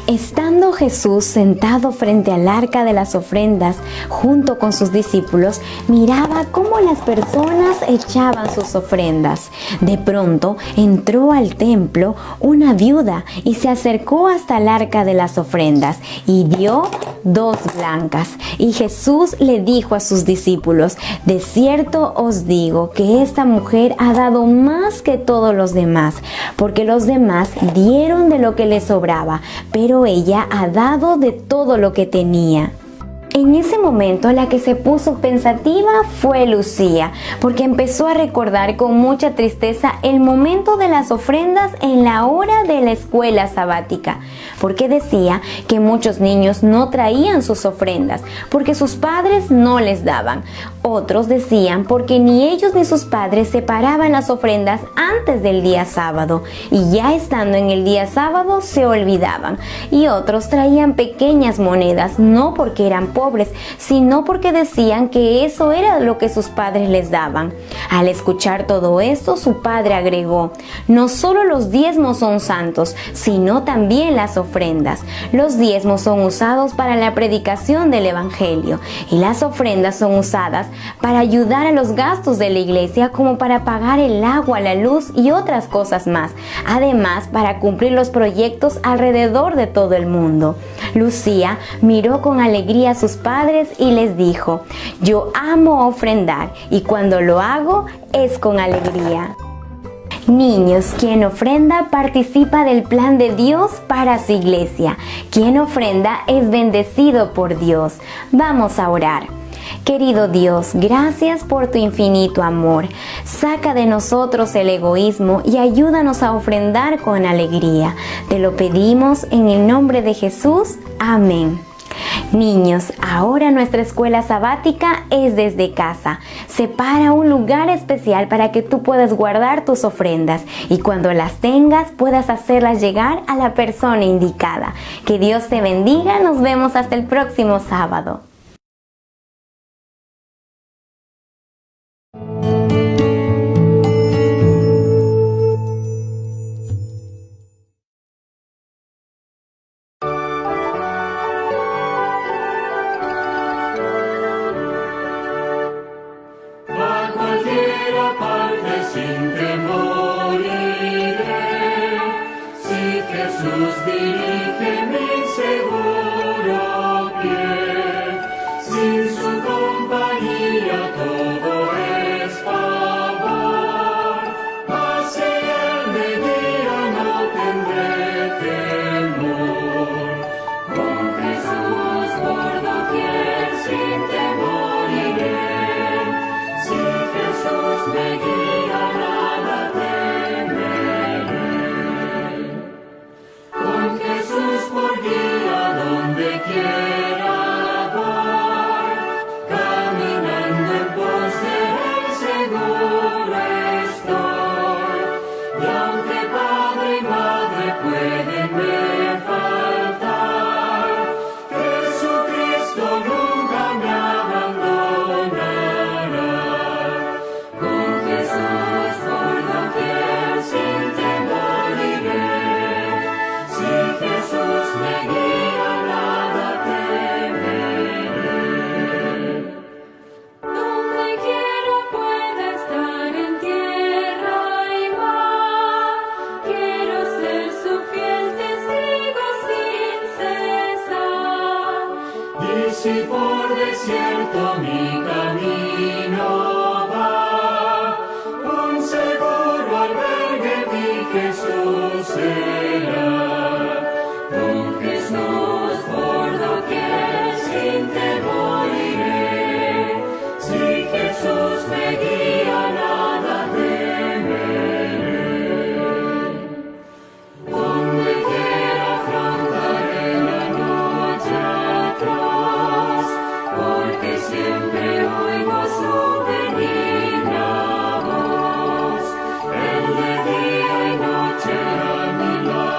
Estando Jesús sentado frente al arca de las ofrendas junto con sus discípulos, miraba cómo las personas echaban sus ofrendas. De pronto entró al templo una viuda y se acercó hasta el arca de las ofrendas y dio 2 blancas. Y Jesús le dijo a sus discípulos: de cierto os digo que esta mujer ha dado más que todos los demás, porque los demás dieron de lo que les sobraba, pero ella ha dado de todo lo que tenía. En ese momento la que se puso pensativa fue Lucía, porque empezó a recordar con mucha tristeza el momento de las ofrendas en la hora de la escuela sabática, porque decía que muchos niños no traían sus ofrendas, porque sus padres no les daban. Otros decían porque ni ellos ni sus padres separaban las ofrendas antes del día sábado, y ya estando en el día sábado se olvidaban. Y otros traían pequeñas monedas, no porque eran pobres, pobres, sino porque decían que eso era lo que sus padres les daban. Al escuchar todo esto, su padre agregó: no solo los diezmos son santos, sino también las ofrendas. Los diezmos son usados para la predicación del Evangelio y las ofrendas son usadas para ayudar a los gastos de la iglesia, como para pagar el agua, la luz y otras cosas más. Además, para cumplir los proyectos alrededor de todo el mundo. Lucía miró con alegría a sus padres y les dijo: yo amo ofrendar y cuando lo hago es con alegría. Niños, quien ofrenda participa del plan de Dios para su iglesia. Quien ofrenda es bendecido por Dios. Vamos a orar. Querido Dios, gracias por tu infinito amor. Saca de nosotros el egoísmo y ayúdanos a ofrendar con alegría. Te lo pedimos en el nombre de Jesús. Amén. Niños, ahora nuestra escuela sabática es desde casa. Separa un lugar especial para que tú puedas guardar tus ofrendas y cuando las tengas puedas hacerlas llegar a la persona indicada. Que Dios te bendiga. Nos vemos hasta el próximo sábado. Jesús dirige mi seguro pie, sin su compañía todo es favor, mas si Él me guía no tendré temor. Con Jesús por doquier sin temor iré, si Jesús me guía nada temeré. Con Jesús por guía donde quiera voy, caminando en pos de Él seguro estoy. Y aunque padre y madre pueden me faltar, Jesucristo nunca me abandonará. Con Jesús por doquier sin temor iré, si Jesús me guía, nada temeré. Donde quiera pueda estar en tierra y mar, quiero ser su fiel testigo sin cesar. Y si por desierto mi camino va, un seguro albergue mi Jesús será. Con Jesús por doquier sin temor iré, si Jesús me guía nada temeré. Donde quiera afrontaré la noche atroz, porque siempre oigo su benigna voz. Él de día y noche a mi lado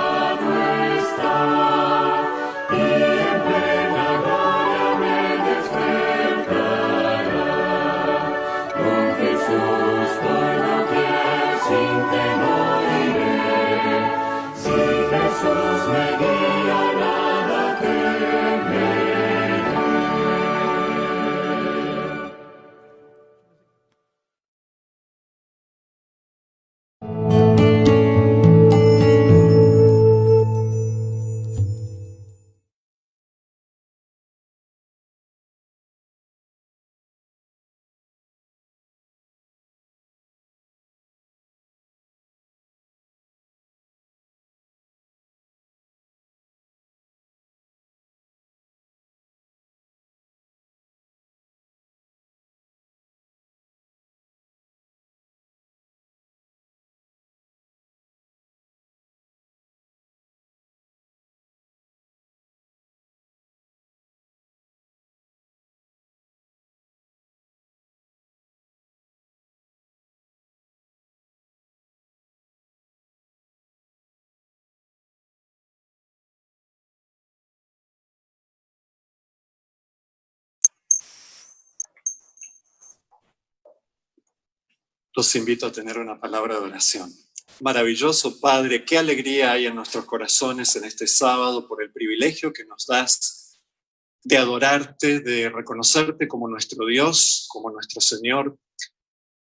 los invito a tener una palabra de oración. Maravilloso Padre, qué alegría hay en nuestros corazones en este sábado por el privilegio que nos das de adorarte, de reconocerte como nuestro Dios, como nuestro Señor,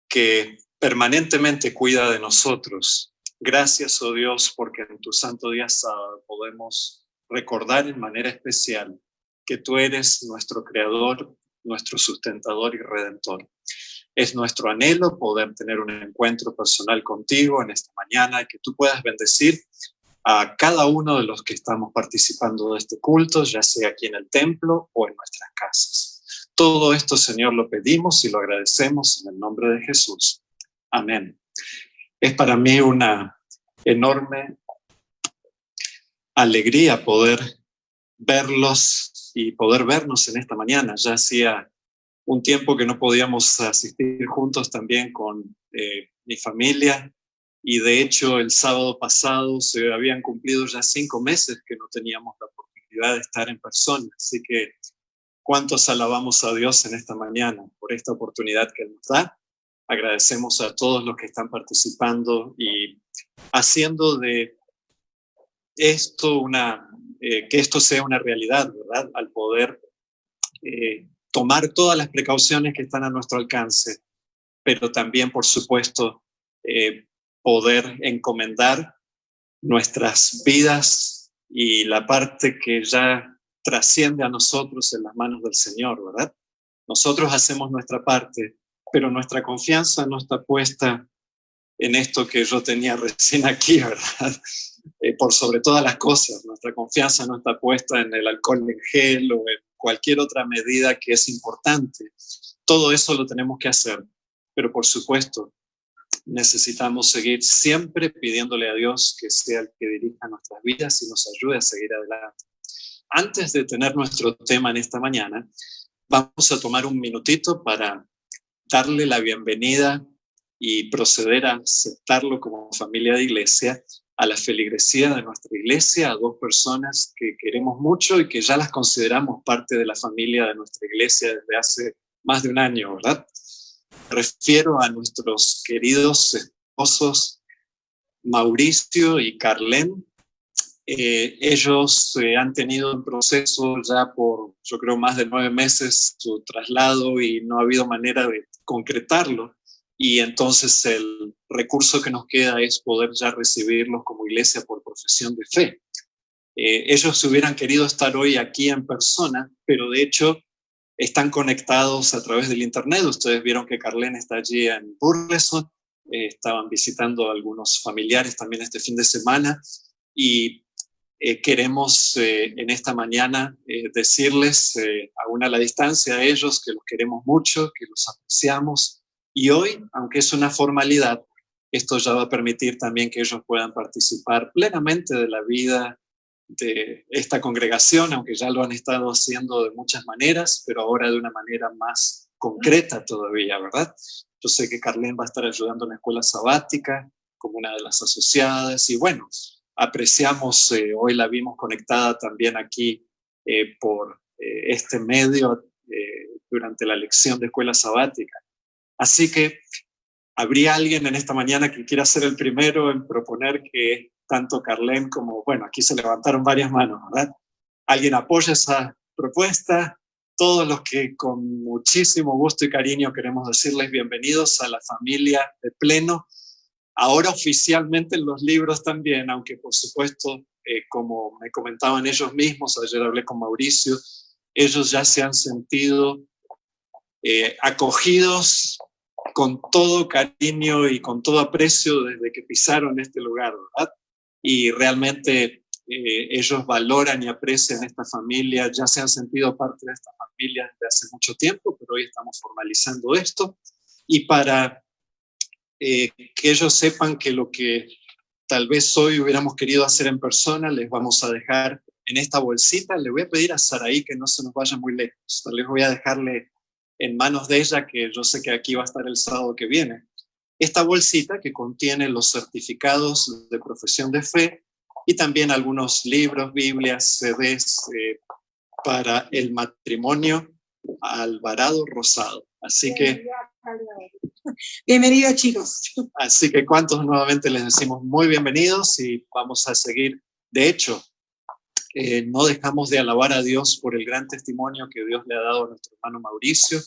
que permanentemente cuida de nosotros. Gracias, oh Dios, porque en tu santo día sábado podemos recordar en manera especial que tú eres nuestro Creador, nuestro sustentador y Redentor. Es nuestro anhelo poder tener un encuentro personal contigo en esta mañana y que tú puedas bendecir a cada uno de los que estamos participando de este culto, ya sea aquí en el templo o en nuestras casas. Todo esto, Señor, lo pedimos y lo agradecemos en el nombre de Jesús. Amén. Es para mí una enorme alegría poder verlos y poder vernos en esta mañana. Ya hacía un tiempo que no podíamos asistir juntos también con mi familia, y de hecho el sábado pasado se habían cumplido ya 5 meses que no teníamos la oportunidad de estar en persona, así que cuántos alabamos a Dios en esta mañana por esta oportunidad que nos da. Agradecemos a todos los que están participando y haciendo de esto que esto sea una realidad, ¿verdad? Al poder tomar todas las precauciones que están a nuestro alcance, pero también, por supuesto, poder encomendar nuestras vidas y la parte que ya trasciende a nosotros en las manos del Señor, ¿verdad? Nosotros hacemos nuestra parte, pero nuestra confianza no está puesta en esto que yo tenía recién aquí, ¿verdad? Por sobre todas las cosas, nuestra confianza no está puesta en el alcohol en gel o en cualquier otra medida que es importante. Todo eso lo tenemos que hacer, pero por supuesto necesitamos seguir siempre pidiéndole a Dios que sea el que dirija nuestras vidas y nos ayude a seguir adelante. Antes de tener nuestro tema en esta mañana, vamos a tomar un minutito para darle la bienvenida y proceder a aceptarlo como familia de iglesia a la feligresía de nuestra iglesia, a 2 personas que queremos mucho y que ya las consideramos parte de la familia de nuestra iglesia desde hace más de un año, ¿verdad? Me refiero a nuestros queridos esposos Mauricio y Carlén. Ellos han tenido un proceso ya por, yo creo, más de 9 meses su traslado y no ha habido manera de concretarlo. Y entonces el recurso que nos queda es poder ya recibirlos como iglesia por profesión de fe. Ellos hubieran querido estar hoy aquí en persona, pero de hecho están conectados a través del internet. Ustedes vieron que Carlén está allí en Burleson, estaban visitando a algunos familiares también este fin de semana, y queremos en esta mañana decirles, aún a la distancia, a ellos que los queremos mucho, que los apreciamos. Y hoy, aunque es una formalidad, esto ya va a permitir también que ellos puedan participar plenamente de la vida de esta congregación, aunque ya lo han estado haciendo de muchas maneras, pero ahora de una manera más concreta todavía, ¿verdad? Yo sé que Carlén va a estar ayudando en la escuela sabática como una de las asociadas, y bueno, apreciamos, hoy la vimos conectada también aquí por este medio durante la lección de escuela sabática. Así que, ¿habría alguien en esta mañana que quiera ser el primero en proponer que tanto Carlén como, bueno, aquí se levantaron varias manos, ¿verdad? ¿Alguien apoya esa propuesta? Todos los que con muchísimo gusto y cariño queremos decirles bienvenidos a la familia de Pleno. Ahora oficialmente en los libros también, aunque por supuesto, como me comentaban ellos mismos, ayer hablé con Mauricio, ellos ya se han sentido acogidos con todo cariño y con todo aprecio desde que pisaron este lugar, ¿verdad? Y realmente ellos valoran y aprecian esta familia, ya se han sentido parte de esta familia desde hace mucho tiempo, pero hoy estamos formalizando esto. Y para que ellos sepan que lo que tal vez hoy hubiéramos querido hacer en persona, les vamos a dejar en esta bolsita. Le voy a pedir a Saraí que no se nos vaya muy lejos, tal vez voy a dejarle en manos de ella, que yo sé que aquí va a estar el sábado que viene, esta bolsita que contiene los certificados de profesión de fe y también algunos libros, Biblias, CDs para el matrimonio Alvarado Rosado. Así que Bienvenidos, chicos. Así que cuántos nuevamente les decimos muy bienvenidos y vamos a seguir. De hecho, no dejamos de alabar a Dios por el gran testimonio que Dios le ha dado a nuestro hermano Mauricio,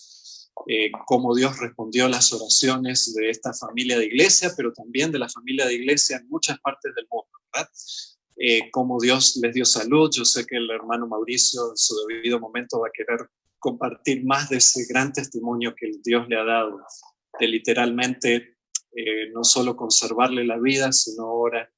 cómo Dios respondió las oraciones de esta familia de iglesia, pero también de la familia de iglesia en muchas partes del mundo, ¿verdad? Cómo Dios les dio salud. Yo sé que el hermano Mauricio en su debido momento va a querer compartir más de ese gran testimonio que Dios le ha dado, de literalmente no solo conservarle la vida, sino ahora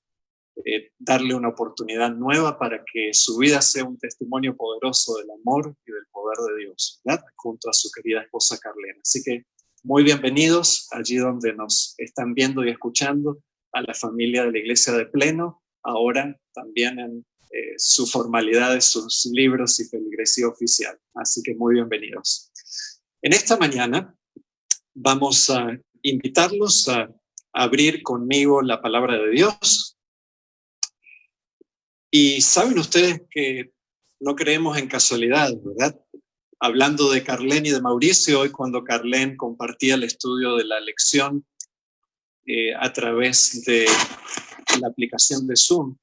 darle una oportunidad nueva para que su vida sea un testimonio poderoso del amor y del poder de Dios, ¿verdad? Junto a su querida esposa Carlena. Así que muy bienvenidos allí donde nos están viendo y escuchando, a la familia de la Iglesia de Pleno, ahora también en su formalidad de sus libros y feligresía oficial. Así que muy bienvenidos. En esta mañana vamos a invitarlos a abrir conmigo la palabra de Dios. Y saben ustedes que no creemos en casualidad, ¿verdad? Hablando de Carlén y de Mauricio, hoy cuando Carlén compartía el estudio de la lección a través de la aplicación de Zoom,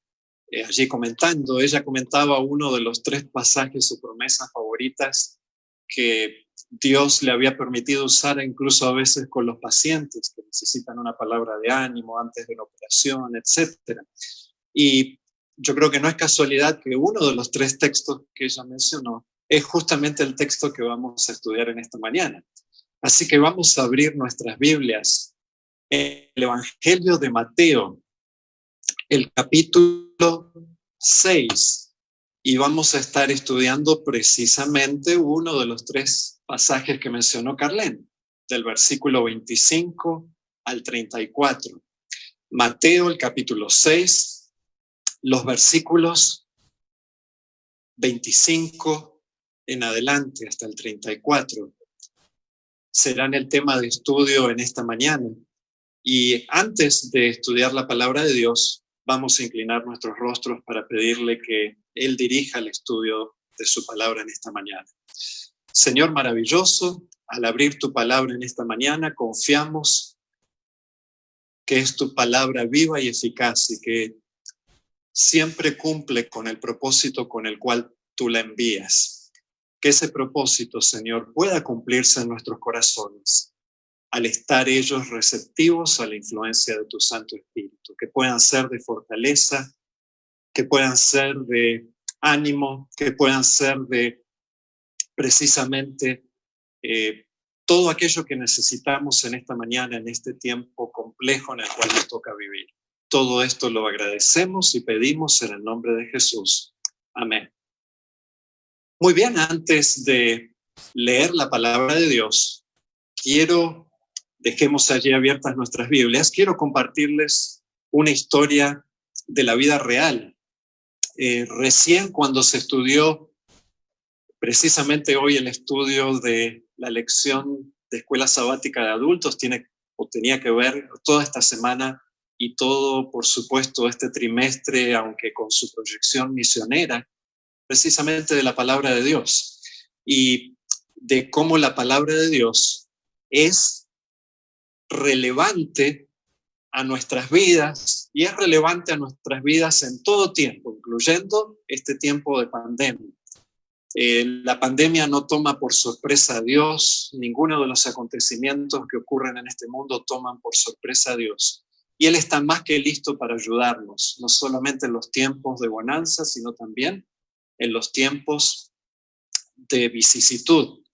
allí comentando, ella comentaba uno de los 3 pasajes o promesas favoritas que Dios le había permitido usar incluso a veces con los pacientes que necesitan una palabra de ánimo antes de una operación, etc. Y yo creo que no es casualidad que uno de los 3 textos que ella mencionó es justamente el texto que vamos a estudiar en esta mañana. Así que vamos a abrir nuestras Biblias en el Evangelio de Mateo, el capítulo 6, y vamos a estar estudiando precisamente uno de los 3 pasajes que mencionó Carlén, del versículo 25 al 34. Mateo, el capítulo 6, los versículos 25 en adelante hasta el 34 serán el tema de estudio en esta mañana. Y antes de estudiar la palabra de Dios, vamos a inclinar nuestros rostros para pedirle que Él dirija el estudio de su palabra en esta mañana. Señor maravilloso, al abrir tu palabra en esta mañana, confiamos que es tu palabra viva y eficaz y que siempre cumple con el propósito con el cual tú la envías. Que ese propósito, Señor, pueda cumplirse en nuestros corazones al estar ellos receptivos a la influencia de tu Santo Espíritu, que puedan ser de fortaleza, que puedan ser de ánimo, que puedan ser de precisamente todo aquello que necesitamos en esta mañana, en este tiempo complejo en el cual nos toca vivir. Todo esto lo agradecemos y pedimos en el nombre de Jesús. Amén. Muy bien, antes de leer la palabra de Dios, dejemos allí abiertas nuestras Biblias, quiero compartirles una historia de la vida real. Recién cuando se estudió, precisamente hoy el estudio de la lección de escuela sabática de adultos tenía que ver toda esta semana y todo, por supuesto, este trimestre, aunque con su proyección misionera, precisamente de la palabra de Dios y de cómo la palabra de Dios es relevante a nuestras vidas y es relevante a nuestras vidas en todo tiempo, incluyendo este tiempo de pandemia. La pandemia no toma por sorpresa a Dios, ninguno de los acontecimientos que ocurren en este mundo toman por sorpresa a Dios. Y Él está más que listo para ayudarnos, no solamente en los tiempos de bonanza, sino también en los tiempos de vicisitud,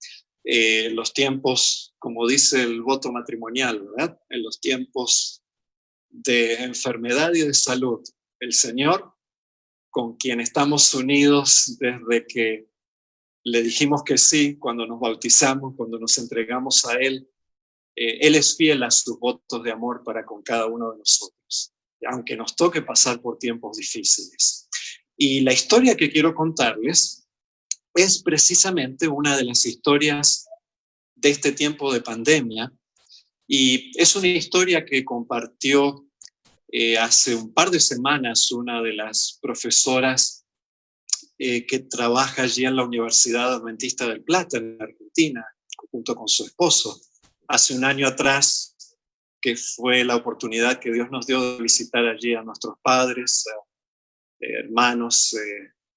los tiempos, como dice el voto matrimonial, ¿verdad? En los tiempos de enfermedad y de salud. El Señor, con quien estamos unidos desde que le dijimos que sí, cuando nos bautizamos, cuando nos entregamos a Él, Él es fiel a sus votos de amor para con cada uno de nosotros, aunque nos toque pasar por tiempos difíciles. Y la historia que quiero contarles es precisamente una de las historias de este tiempo de pandemia, y es una historia que compartió hace un par de semanas una de las profesoras que trabaja allí en la Universidad Adventista del Plata, en Argentina, junto con su esposo. Hace un año atrás que fue la oportunidad que Dios nos dio de visitar allí a nuestros padres, hermanos,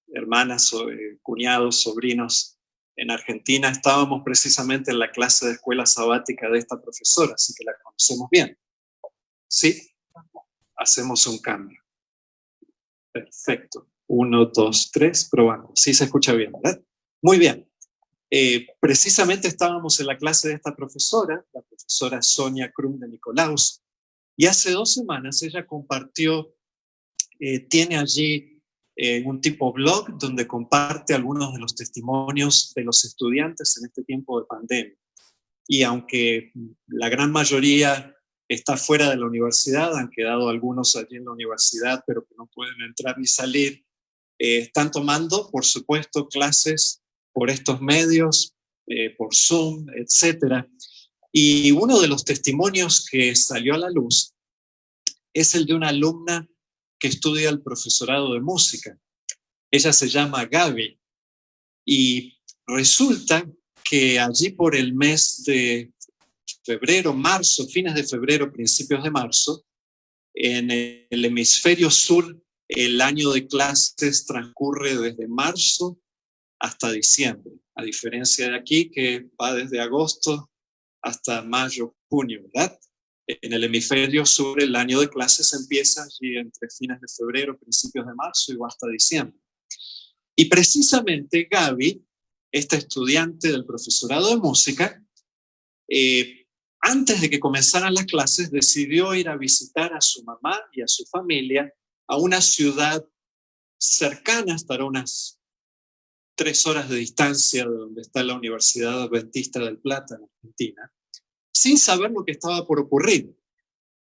hermanas, cuñados, sobrinos en Argentina. Estábamos precisamente en la clase de escuela sabática de esta profesora, así que la conocemos bien. ¿Sí? Hacemos un cambio. Perfecto. 1, 2, 3, probando. Sí se escucha bien, ¿verdad? Muy bien. Precisamente estábamos en la clase de esta profesora, la profesora Sonia Krum de Nicolaus, y hace 2 semanas ella compartió, tiene allí un tipo blog donde comparte algunos de los testimonios de los estudiantes en este tiempo de pandemia. Y aunque la gran mayoría está fuera de la universidad, han quedado algunos allí en la universidad, pero que no pueden entrar ni salir, están tomando, por supuesto, clases por estos medios, por Zoom, etc. Y uno de los testimonios que salió a la luz es el de una alumna que estudia el profesorado de música. Ella se llama Gaby y resulta que allí por el mes de febrero, marzo, fines de febrero, principios de marzo, en el hemisferio sur, el año de clases transcurre desde marzo hasta diciembre, a diferencia de aquí que va desde agosto hasta mayo, junio, ¿verdad? En el hemisferio sur el año de clases empieza allí entre fines de febrero, principios de marzo y va hasta diciembre. Y precisamente Gaby, esta estudiante del profesorado de música, antes de que comenzaran las clases decidió ir a visitar a su mamá y a su familia a una ciudad cercana, estará unas 3 horas de distancia de donde está la Universidad Adventista del Plata en Argentina, sin saber lo que estaba por ocurrir.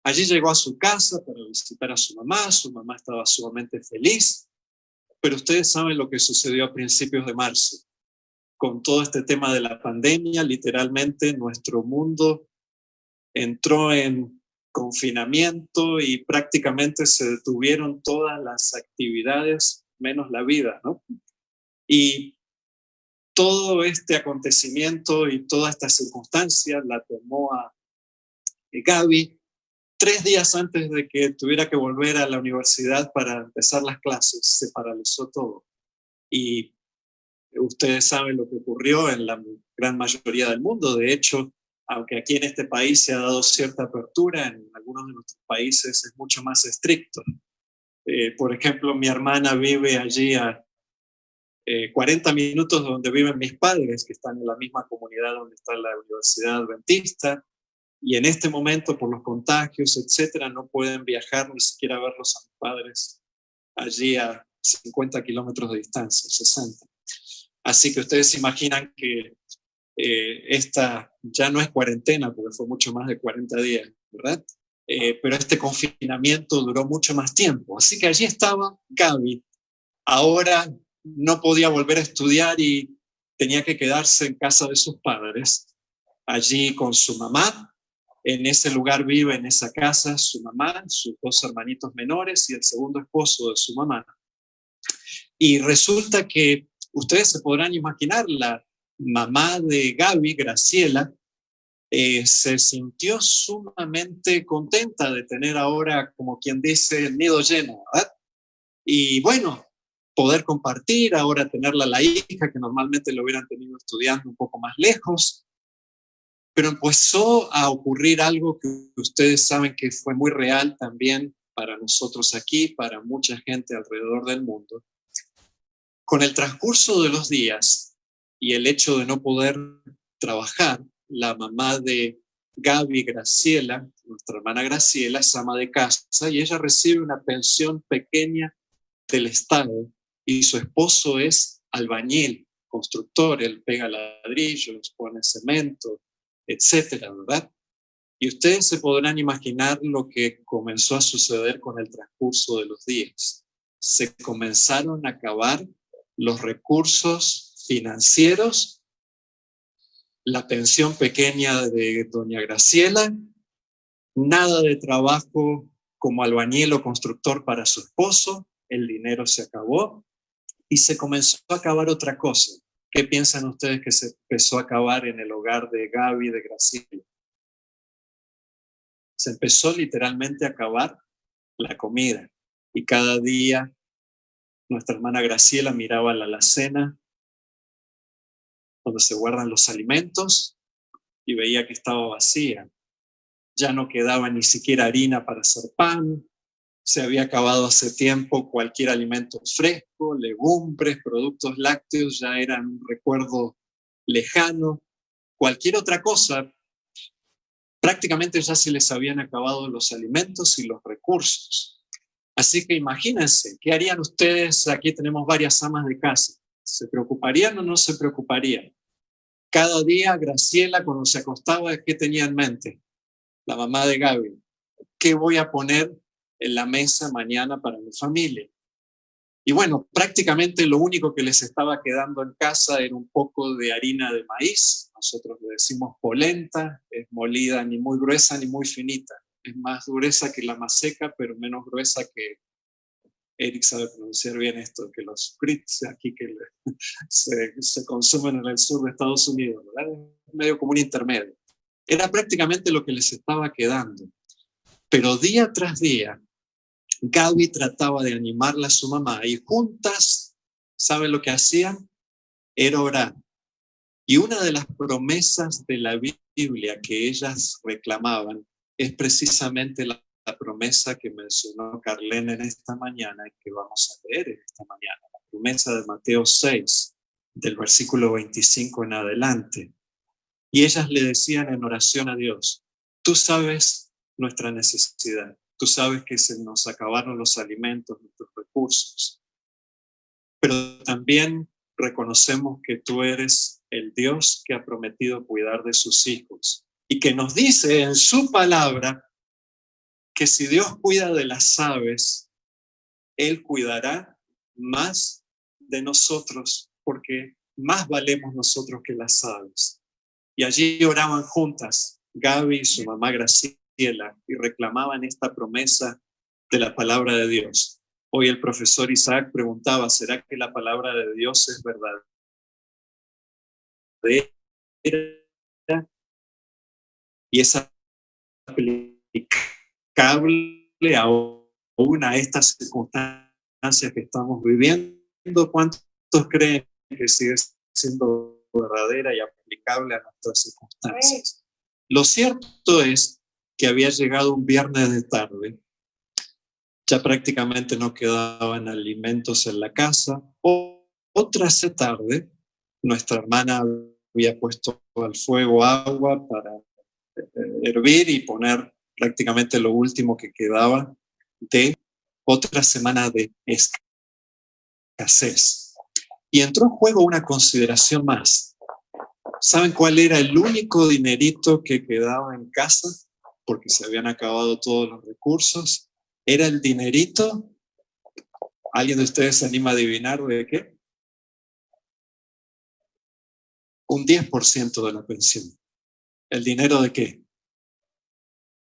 Allí llegó a su casa para visitar a su mamá estaba sumamente feliz, pero ustedes saben lo que sucedió a principios de marzo. Con todo este tema de la pandemia, literalmente nuestro mundo entró en confinamiento y prácticamente se detuvieron todas las actividades, menos la vida, ¿no? Y todo este acontecimiento y toda esta circunstancia la tomó a Gaby 3 días antes de que tuviera que volver a la universidad para empezar las clases. Se paralizó todo. Y ustedes saben lo que ocurrió en la gran mayoría del mundo. De hecho, aunque aquí en este país se ha dado cierta apertura, en algunos de nuestros países es mucho más estricto. Por ejemplo, mi hermana vive allí a 40 minutos de donde viven mis padres, que están en la misma comunidad donde está la Universidad Adventista, y en este momento, por los contagios, etcétera, no pueden viajar ni siquiera a verlos a mis padres allí a 50 kilómetros de distancia, 60. Así que ustedes se imaginan que esta ya no es cuarentena, porque fue mucho más de 40 días, ¿verdad? Pero este confinamiento duró mucho más tiempo. Así que allí estaba Gaby. Ahora no podía volver a estudiar y tenía que quedarse en casa de sus padres, allí con su mamá. En ese lugar vive, en esa casa, su mamá, sus 2 hermanitos menores y el segundo esposo de su mamá. Y resulta que ustedes se podrán imaginar, la mamá de Gaby, Graciela, se sintió sumamente contenta de tener ahora, como quien dice, el nido lleno, ¿verdad? Y bueno, poder compartir, ahora tenerla a la hija, que normalmente lo hubieran tenido estudiando un poco más lejos. Pero empezó a ocurrir algo que ustedes saben que fue muy real también para nosotros aquí, para mucha gente alrededor del mundo. Con el transcurso de los días y el hecho de no poder trabajar, la mamá de Gaby, Graciela, nuestra hermana Graciela, es ama de casa y ella recibe una pensión pequeña del Estado y su esposo es albañil, constructor, él pega ladrillos, pone cemento, etcétera, ¿verdad? Y ustedes se podrán imaginar lo que comenzó a suceder con el transcurso de los días. Se comenzaron a acabar los recursos financieros, la pensión pequeña de doña Graciela, nada de trabajo como albañil o constructor para su esposo, el dinero se acabó y se comenzó a acabar otra cosa. ¿Qué piensan ustedes que se empezó a acabar en el hogar de Gaby, de Graciela? Se empezó literalmente a acabar la comida. Y cada día nuestra hermana Graciela miraba la alacena donde se guardan los alimentos y veía que estaba vacía. Ya no quedaba ni siquiera harina para hacer pan. Se había acabado hace tiempo cualquier alimento fresco, legumbres, productos lácteos ya eran un recuerdo lejano. Cualquier otra cosa, prácticamente ya se les habían acabado los alimentos y los recursos. Así que imagínense, ¿qué harían ustedes? Aquí tenemos varias amas de casa. ¿Se preocuparían o no se preocuparían? Cada día Graciela, cuando se acostaba, ¿qué tenía en mente? La mamá de Gaby. ¿Qué voy a poner en la mesa mañana para mi familia? Y bueno, prácticamente lo único que les estaba quedando en casa era un poco de harina de maíz. Nosotros le decimos polenta, es molida ni muy gruesa ni muy finita. Es más gruesa que la maseca, pero menos gruesa que, Eric sabe pronunciar bien esto, que los grits aquí que se consumen en el sur de Estados Unidos, ¿verdad? Es medio como un intermedio. Era prácticamente lo que les estaba quedando. Pero día tras día, Gaby trataba de animarla a su mamá y juntas, ¿saben lo que hacían? Era orar. Y una de las promesas de la Biblia que ellas reclamaban es precisamente la promesa que mencionó Carlene en esta mañana y que vamos a leer en esta mañana. La promesa de Mateo 6, del versículo 25 en adelante. Y ellas le decían en oración a Dios, tú sabes nuestra necesidad. Tú sabes que se nos acabaron los alimentos, nuestros recursos. Pero también reconocemos que tú eres el Dios que ha prometido cuidar de sus hijos y que nos dice en su palabra que si Dios cuida de las aves, Él cuidará más de nosotros, porque más valemos nosotros que las aves. Y allí oraban juntas, Gaby y su mamá Graciela, y reclamaban esta promesa de la palabra de Dios. Hoy el profesor Isaac preguntaba, ¿será que la palabra de Dios es verdadera? Y es aplicable aún a estas circunstancias que estamos viviendo. ¿Cuántos creen que sigue siendo verdadera y aplicable a nuestras circunstancias? Lo cierto es que había llegado un viernes de tarde, ya prácticamente no quedaban alimentos en la casa. Otra tarde, nuestra hermana había puesto al fuego agua para hervir y poner prácticamente lo último que quedaba de otra semana de escasez. Y entró en juego una consideración más. ¿Saben cuál era el único dinerito que quedaba en casa? Porque se habían acabado todos los recursos. Era el dinerito. ¿Alguien de ustedes se anima a adivinar de qué? Un 10% de la pensión. ¿El dinero de qué?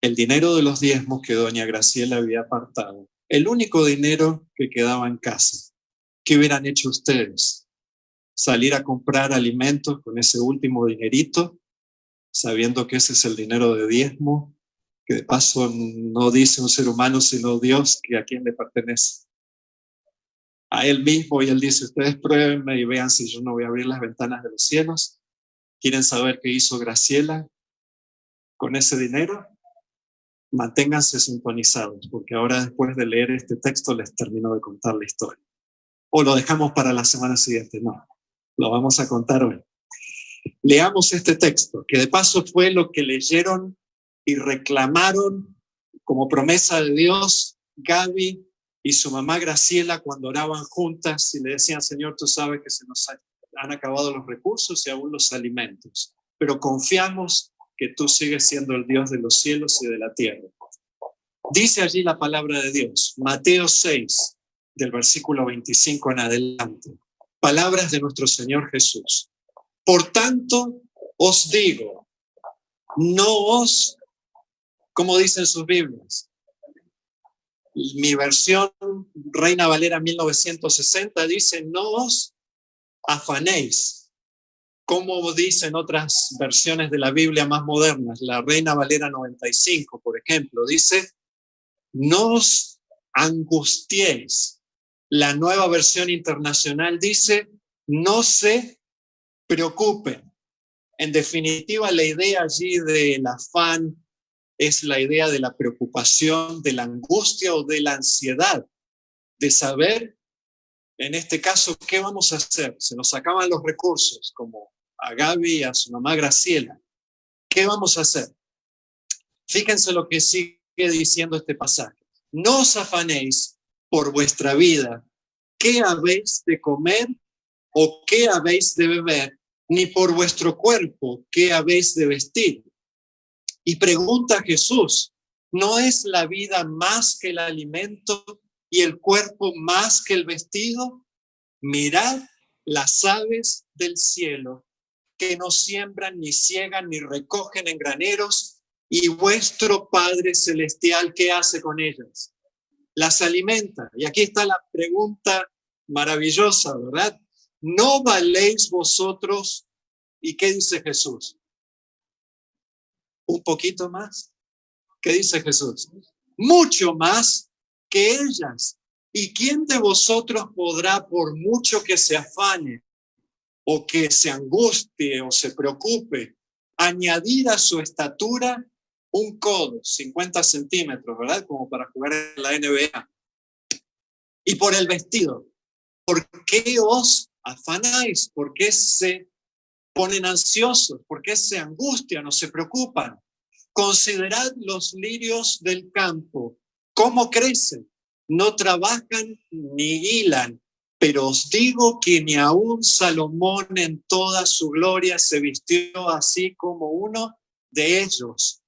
El dinero de los diezmos que doña Graciela había apartado. El único dinero que quedaba en casa. ¿Qué hubieran hecho ustedes? ¿Salir a comprar alimentos con ese último dinerito, sabiendo que ese es el dinero de diezmo, que de paso no dice un ser humano sino Dios que a quién le pertenece? A Él mismo, y Él dice, ustedes pruébenme y vean si yo no voy a abrir las ventanas de los cielos. ¿Quieren saber qué hizo Graciela con ese dinero? Manténganse sintonizados, porque ahora después de leer este texto les termino de contar la historia. O lo dejamos para la semana siguiente. No, lo vamos a contar hoy. Leamos este texto, que de paso fue lo que leyeron y reclamaron como promesa de Dios Gaby y su mamá Graciela cuando oraban juntas y le decían, Señor, tú sabes que se nos han acabado los recursos y aún los alimentos, pero confiamos que tú sigues siendo el Dios de los cielos y de la tierra. Dice allí la palabra de Dios, Mateo 6, del versículo 25 en adelante. Palabras de nuestro Señor Jesús. Por tanto, os digo, no os, como dicen sus Biblias. Mi versión, Reina Valera 1960, dice, no os afanéis. Como dicen otras versiones de la Biblia más modernas, la Reina Valera 95, por ejemplo, dice, no os angustiéis. La Nueva Versión Internacional dice, no se preocupen. En definitiva, la idea allí del afán es la idea de la preocupación, de la angustia o de la ansiedad, de saber, en este caso, qué vamos a hacer. Se nos acaban los recursos, como a Gaby y a su mamá Graciela. ¿Qué vamos a hacer? Fíjense lo que sigue diciendo este pasaje. No os afanéis por vuestra vida, qué habéis de comer o qué habéis de beber, ni por vuestro cuerpo, qué habéis de vestir. Y pregunta Jesús, ¿no es la vida más que el alimento y el cuerpo más que el vestido? Mirad las aves del cielo, que no siembran, ni ciegan, ni recogen en graneros, y vuestro Padre Celestial, ¿qué hace con ellas? Las alimenta. Y aquí está la pregunta maravillosa, ¿verdad? ¿No valéis vosotros? ¿Y qué dice Jesús? Un poquito más. ¿Qué dice Jesús? Mucho más que ellas. ¿Y quién de vosotros podrá, por mucho que se afane, o que se angustie o se preocupe, añadir a su estatura un codo, 50 centímetros, ¿verdad? Como para jugar en la NBA. Y por el vestido, ¿por qué os afanáis? ¿Por qué se ponen ansiosos? ¿Por qué se angustian o se preocupan? Considerad los lirios del campo, cómo crecen, no trabajan ni hilan, pero os digo que ni aun Salomón en toda su gloria se vistió así como uno de ellos.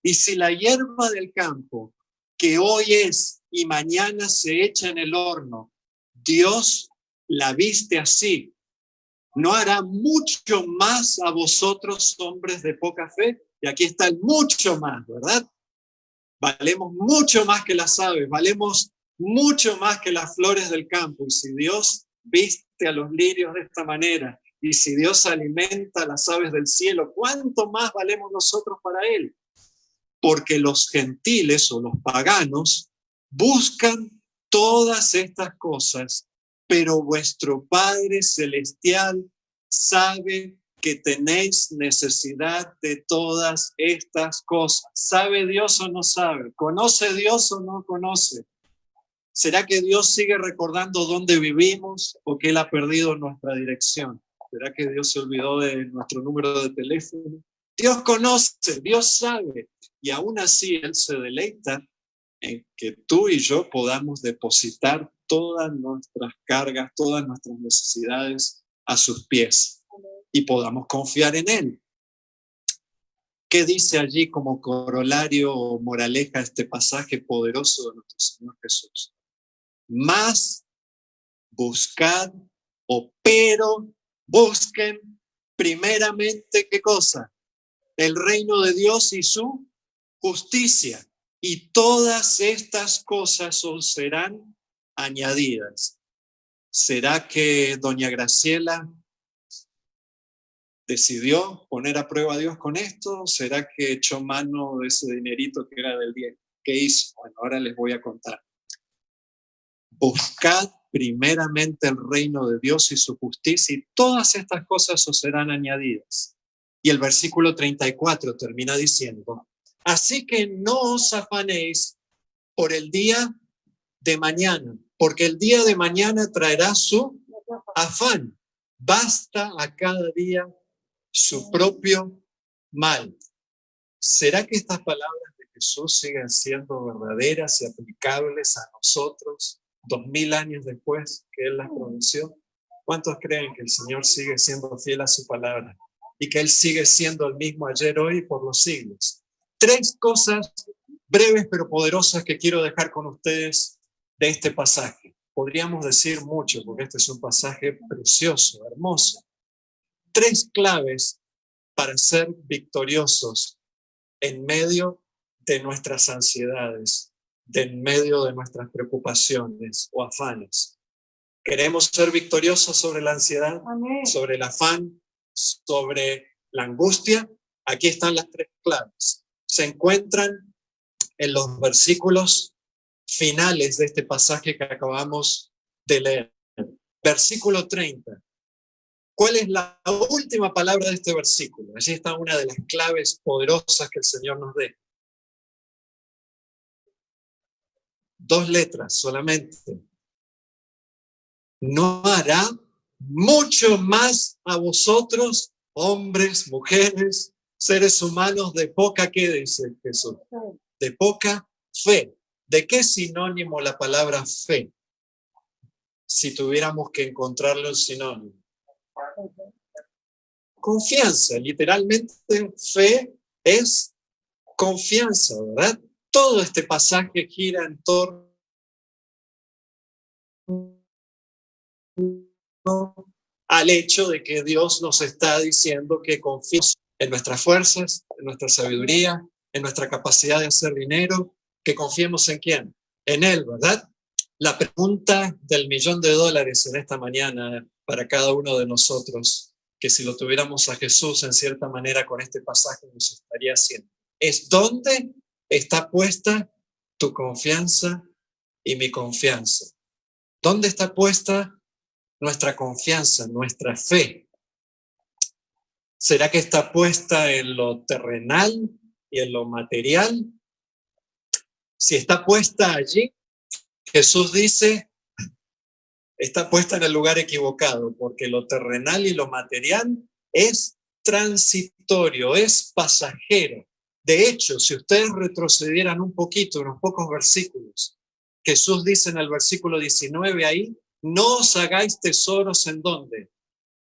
Y si la hierba del campo, que hoy es y mañana se echa en el horno, Dios la viste así, ¿no hará mucho más a vosotros, hombres de poca fe? Y aquí está el mucho más, ¿verdad? Valemos mucho más que las aves, valemos mucho más que las flores del campo. Y si Dios viste a los lirios de esta manera, y si Dios alimenta a las aves del cielo, ¿cuánto más valemos nosotros para Él? Porque los gentiles o los paganos buscan todas estas cosas, pero vuestro Padre Celestial sabe que tenéis necesidad de todas estas cosas. ¿Sabe Dios o no sabe? ¿Conoce Dios o no conoce? ¿Será que Dios sigue recordando dónde vivimos o que Él ha perdido nuestra dirección? ¿Será que Dios se olvidó de nuestro número de teléfono? Dios conoce, Dios sabe, y aún así Él se deleita en que tú y yo podamos depositar todas nuestras cargas, todas nuestras necesidades a sus pies y podamos confiar en Él. ¿Qué dice allí como corolario o moraleja este pasaje poderoso de nuestro Señor Jesús? Más buscad, pero busquen primeramente, ¿qué cosa? El reino de Dios y su justicia. Y todas estas cosas os serán añadidas. ¿Será que doña Graciela decidió poner a prueba a Dios con esto? ¿Será que echó mano de ese dinerito que era del 10? ¿Qué hizo? Bueno, ahora les voy a contar. Buscad primeramente el reino de Dios y su justicia, y todas estas cosas os serán añadidas. Y el versículo 34 termina diciendo, así que no os afanéis por el día de mañana, porque el día de mañana traerá su afán. Basta a cada día su propio mal. ¿Será que estas palabras de Jesús siguen siendo verdaderas y aplicables a nosotros 2000 años después que Él las pronunció? ¿Cuántos creen que el Señor sigue siendo fiel a su palabra y que Él sigue siendo el mismo ayer, hoy y por los siglos? 3 cosas breves pero poderosas que quiero dejar con ustedes de este pasaje. Podríamos decir mucho porque este es un pasaje precioso, hermoso. 3 claves para ser victoriosos en medio de nuestras ansiedades, en medio de nuestras preocupaciones o afanes. ¿Queremos ser victoriosos sobre la ansiedad, sobre el afán, sobre la angustia, aquí están las 3 claves. Se encuentran en los versículos finales de este pasaje que acabamos de leer. Versículo 30. ¿Cuál es la última palabra de este versículo? Allí está una de las claves poderosas que el Señor nos dé. 2 letras solamente. No hará mucho más a vosotros, hombres, mujeres, seres humanos de poca, ¿qué dice Jesús? De poca fe. ¿De qué sinónimo la palabra fe? Si tuviéramos que encontrarle un sinónimo. Confianza, literalmente fe es confianza, ¿verdad? Todo este pasaje gira en torno al hecho de que Dios nos está diciendo que confiemos en nuestras fuerzas, en nuestra sabiduría, en nuestra capacidad de hacer dinero, que confiemos en quién, en Él, ¿verdad? La pregunta del $1.000.000 en esta mañana para cada uno de nosotros, que si lo tuviéramos a Jesús en cierta manera con este pasaje nos estaría haciendo, es ¿dónde está puesta tu confianza y mi confianza? ¿Dónde está puesta nuestra confianza, nuestra fe? ¿Será que está puesta en lo terrenal y en lo material? Si está puesta allí, Jesús dice, está puesta en el lugar equivocado, porque lo terrenal y lo material es transitorio, es pasajero. De hecho, si ustedes retrocedieran un poquito, unos pocos versículos, Jesús dice en el versículo 19 ahí, no os hagáis tesoros en ¿dónde?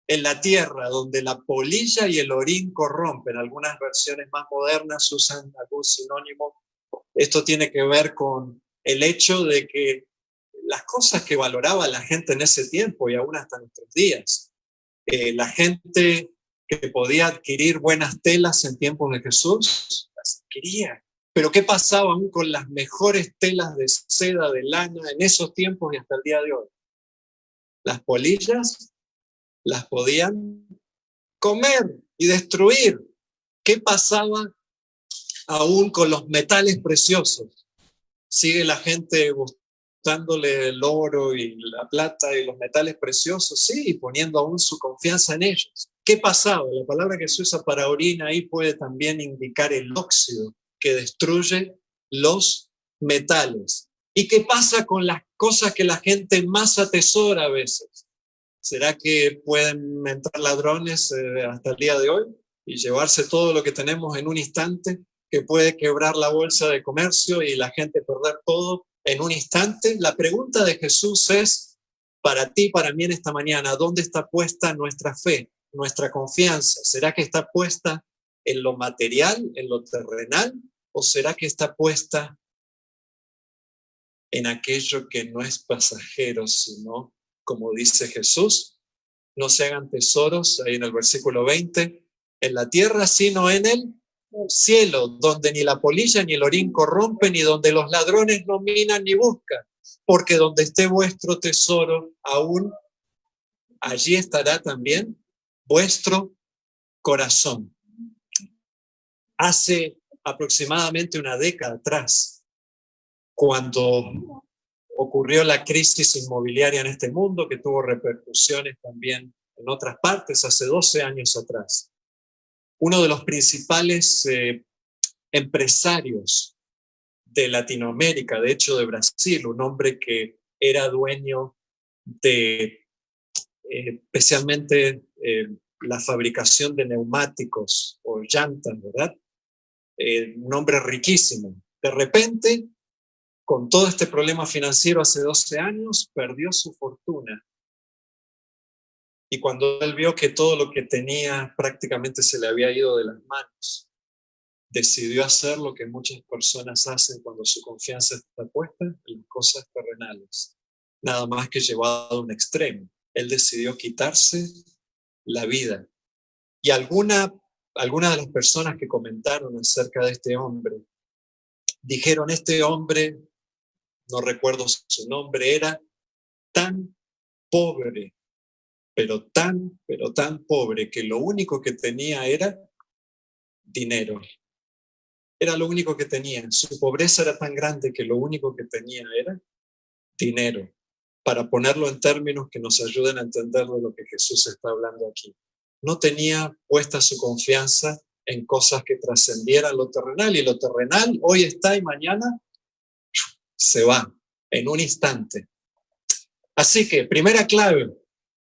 En la tierra, donde la polilla y el orín corrompen. Algunas versiones más modernas usan algún sinónimo. Esto tiene que ver con el hecho de que las cosas que valoraba la gente en ese tiempo y aún hasta nuestros días, la gente que podía adquirir buenas telas en tiempos de Jesús, las adquiría. Pero ¿qué pasaba aún con las mejores telas de seda, de lana, en esos tiempos y hasta el día de hoy? Las polillas las podían comer y destruir. ¿Qué pasaba aún con los metales preciosos? Sigue la gente buscándole el oro y la plata y los metales preciosos, sí, y poniendo aún su confianza en ellos. ¿Qué pasaba? La palabra que se usa para orina ahí puede también indicar el óxido que destruye los metales. ¿Y qué pasa con las cosas que la gente más atesora a veces? ¿Será que pueden entrar ladrones hasta el día de hoy y llevarse todo lo que tenemos en un instante, que puede quebrar la bolsa de comercio y la gente perder todo en un instante? La pregunta de Jesús es, para ti, para mí en esta mañana, ¿dónde está puesta nuestra fe, nuestra confianza? ¿Será que está puesta en lo material, en lo terrenal? ¿O será que está puesta en aquello que no es pasajero, sino, como dice Jesús, no se hagan tesoros, ahí en el versículo 20, en la tierra, sino en el cielo, donde ni la polilla ni el orín corrompen, y donde los ladrones no minan ni buscan, porque donde esté vuestro tesoro, aún allí estará también vuestro corazón. Hace aproximadamente una década atrás, cuando ocurrió la crisis inmobiliaria en este mundo, que tuvo repercusiones también en otras partes, hace 12 años atrás, uno de los principales empresarios de Latinoamérica, de hecho de Brasil, un hombre que era dueño de especialmente la fabricación de neumáticos o llantas, ¿verdad? Un hombre riquísimo. De repente, con todo este problema financiero hace 12 años, perdió su fortuna. Y cuando él vio que todo lo que tenía prácticamente se le había ido de las manos, decidió hacer lo que muchas personas hacen cuando su confianza está puesta en las cosas terrenales, nada más que llevado a un extremo. Él decidió quitarse la vida. Y algunas de las personas que comentaron acerca de este hombre, dijeron, este hombre, no recuerdo su nombre, era tan pobre pero tan pobre que lo único que tenía era dinero. Era lo único que tenía. Su pobreza era tan grande que lo único que tenía era dinero. Para ponerlo en términos que nos ayuden a entender de lo que Jesús está hablando aquí. No tenía puesta su confianza en cosas que trascendieran lo terrenal, y lo terrenal hoy está y mañana se va en un instante. Así que, primera clave,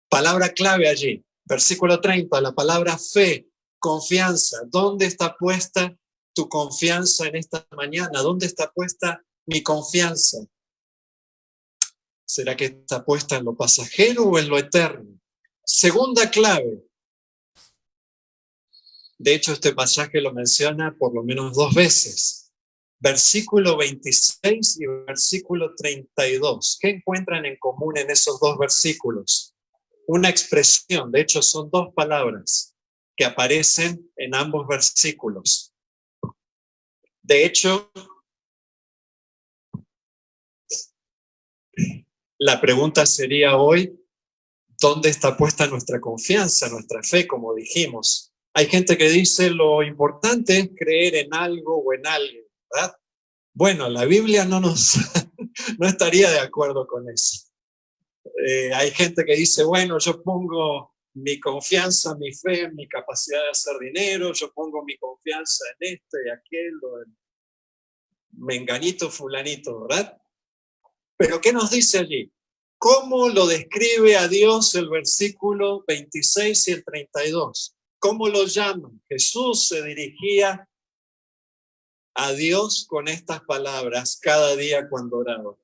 palabra clave allí, versículo 30, la palabra fe, confianza. ¿Dónde está puesta tu confianza en esta mañana? ¿Dónde está puesta mi confianza? ¿Será que está puesta en lo pasajero o en lo eterno? Segunda clave. De hecho, este pasaje lo menciona por lo menos 2 veces. Versículo 26 y versículo 32. ¿Qué encuentran en común en esos 2 versículos? Una expresión, de hecho son 2 palabras que aparecen en ambos versículos. De hecho, la pregunta sería hoy, ¿dónde está puesta nuestra confianza, nuestra fe, como dijimos? Hay gente que dice lo importante es creer en algo o en alguien, ¿verdad? Bueno, la Biblia no estaría de acuerdo con eso. Hay gente que dice, bueno, yo pongo mi confianza, mi fe en mi capacidad de hacer dinero, yo pongo mi confianza en este y aquel, o en menganito, fulanito, ¿verdad? Pero ¿qué nos dice allí? ¿Cómo lo describe a Dios el versículo 26 y el 32? ¿Cómo lo llaman? Jesús se dirigía a Dios con estas palabras cada día cuando oraba.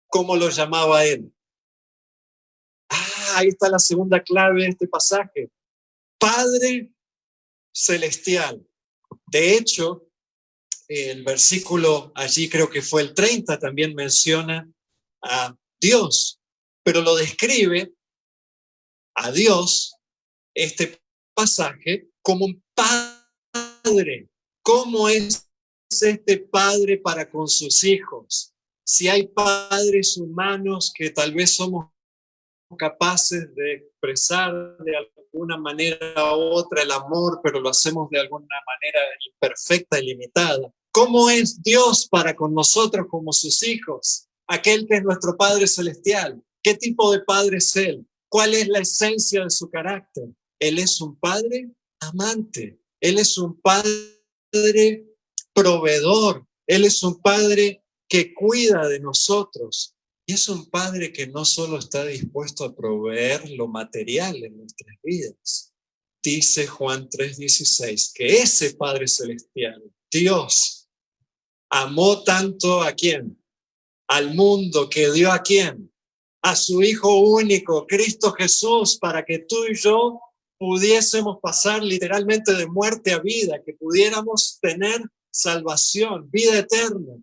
¿Cómo lo llamaba él? Ahí está la segunda clave de este pasaje. Padre celestial. De hecho, el versículo allí, creo que fue el 30, también menciona a Dios, pero lo describe a Dios, este pasaje, como un padre. ¿Cómo es este padre para con sus hijos? Si hay padres humanos que tal vez somos capaces de expresar de alguna manera u otra el amor, pero lo hacemos de alguna manera imperfecta y limitada. ¿Cómo es Dios para con nosotros como sus hijos? Aquel que es nuestro Padre Celestial. ¿Qué tipo de Padre es Él? ¿Cuál es la esencia de su carácter? Él es un Padre amante. Él es un Padre proveedor. Él es un Padre que cuida de nosotros. Y es un Padre que no solo está dispuesto a proveer lo material en nuestras vidas. Dice Juan 3:16 que ese Padre Celestial, Dios, amó tanto ¿a quién? Al mundo, que dio ¿a quién? A su Hijo único, Cristo Jesús, para que tú y yo pudiésemos pasar literalmente de muerte a vida, que pudiéramos tener salvación, vida eterna.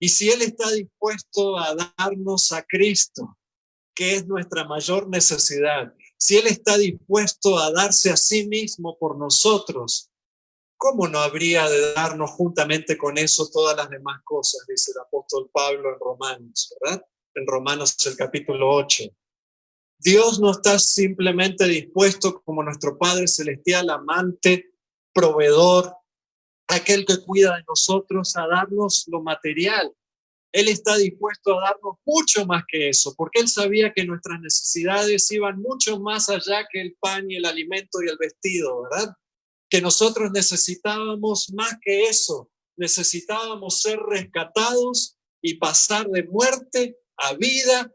Y si Él está dispuesto a darnos a Cristo, que es nuestra mayor necesidad, si Él está dispuesto a darse a sí mismo por nosotros, ¿cómo no habría de darnos juntamente con eso todas las demás cosas? Dice el apóstol Pablo en Romanos, ¿verdad? En Romanos el capítulo 8. Dios no está simplemente dispuesto como nuestro Padre Celestial, amante, proveedor, aquel que cuida de nosotros, a darnos lo material. Él está dispuesto a darnos mucho más que eso, porque Él sabía que nuestras necesidades iban mucho más allá que el pan y el alimento y el vestido, ¿verdad? Que nosotros necesitábamos más que eso. Necesitábamos ser rescatados y pasar de muerte a vida.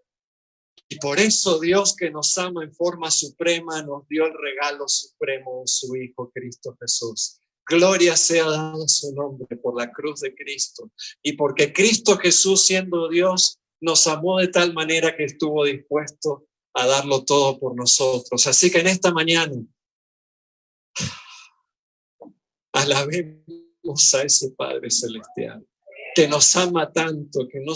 Y por eso Dios, que nos ama en forma suprema, nos dio el regalo supremo de su Hijo Cristo Jesús. Gloria sea dada a su nombre por la cruz de Cristo. Y porque Cristo Jesús, siendo Dios, nos amó de tal manera que estuvo dispuesto a darlo todo por nosotros. Así que en esta mañana, alabemos a ese Padre Celestial, que nos ama tanto, que no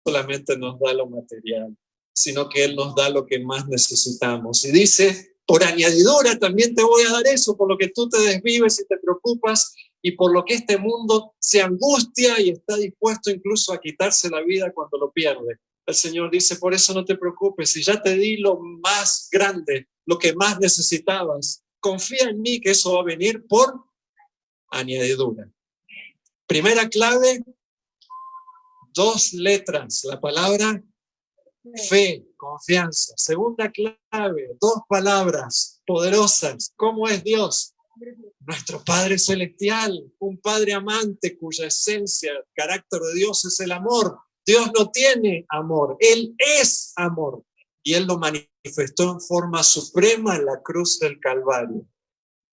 solamente nos da lo material, sino que Él nos da lo que más necesitamos. Y dice, por añadidura también te voy a dar eso, por lo que tú te desvives y te preocupas, y por lo que este mundo se angustia y está dispuesto incluso a quitarse la vida cuando lo pierde. El Señor dice, por eso no te preocupes, si ya te di lo más grande, lo que más necesitabas, confía en mí que eso va a venir por añadidura. Primera clave, 2 letras, la palabra fe, confianza. Segunda clave, 2 palabras poderosas. ¿Cómo es Dios? Nuestro Padre Celestial, un Padre amante cuya esencia, el carácter de Dios es el amor. Dios no tiene amor, Él es amor. Y Él lo manifestó en forma suprema en la cruz del Calvario.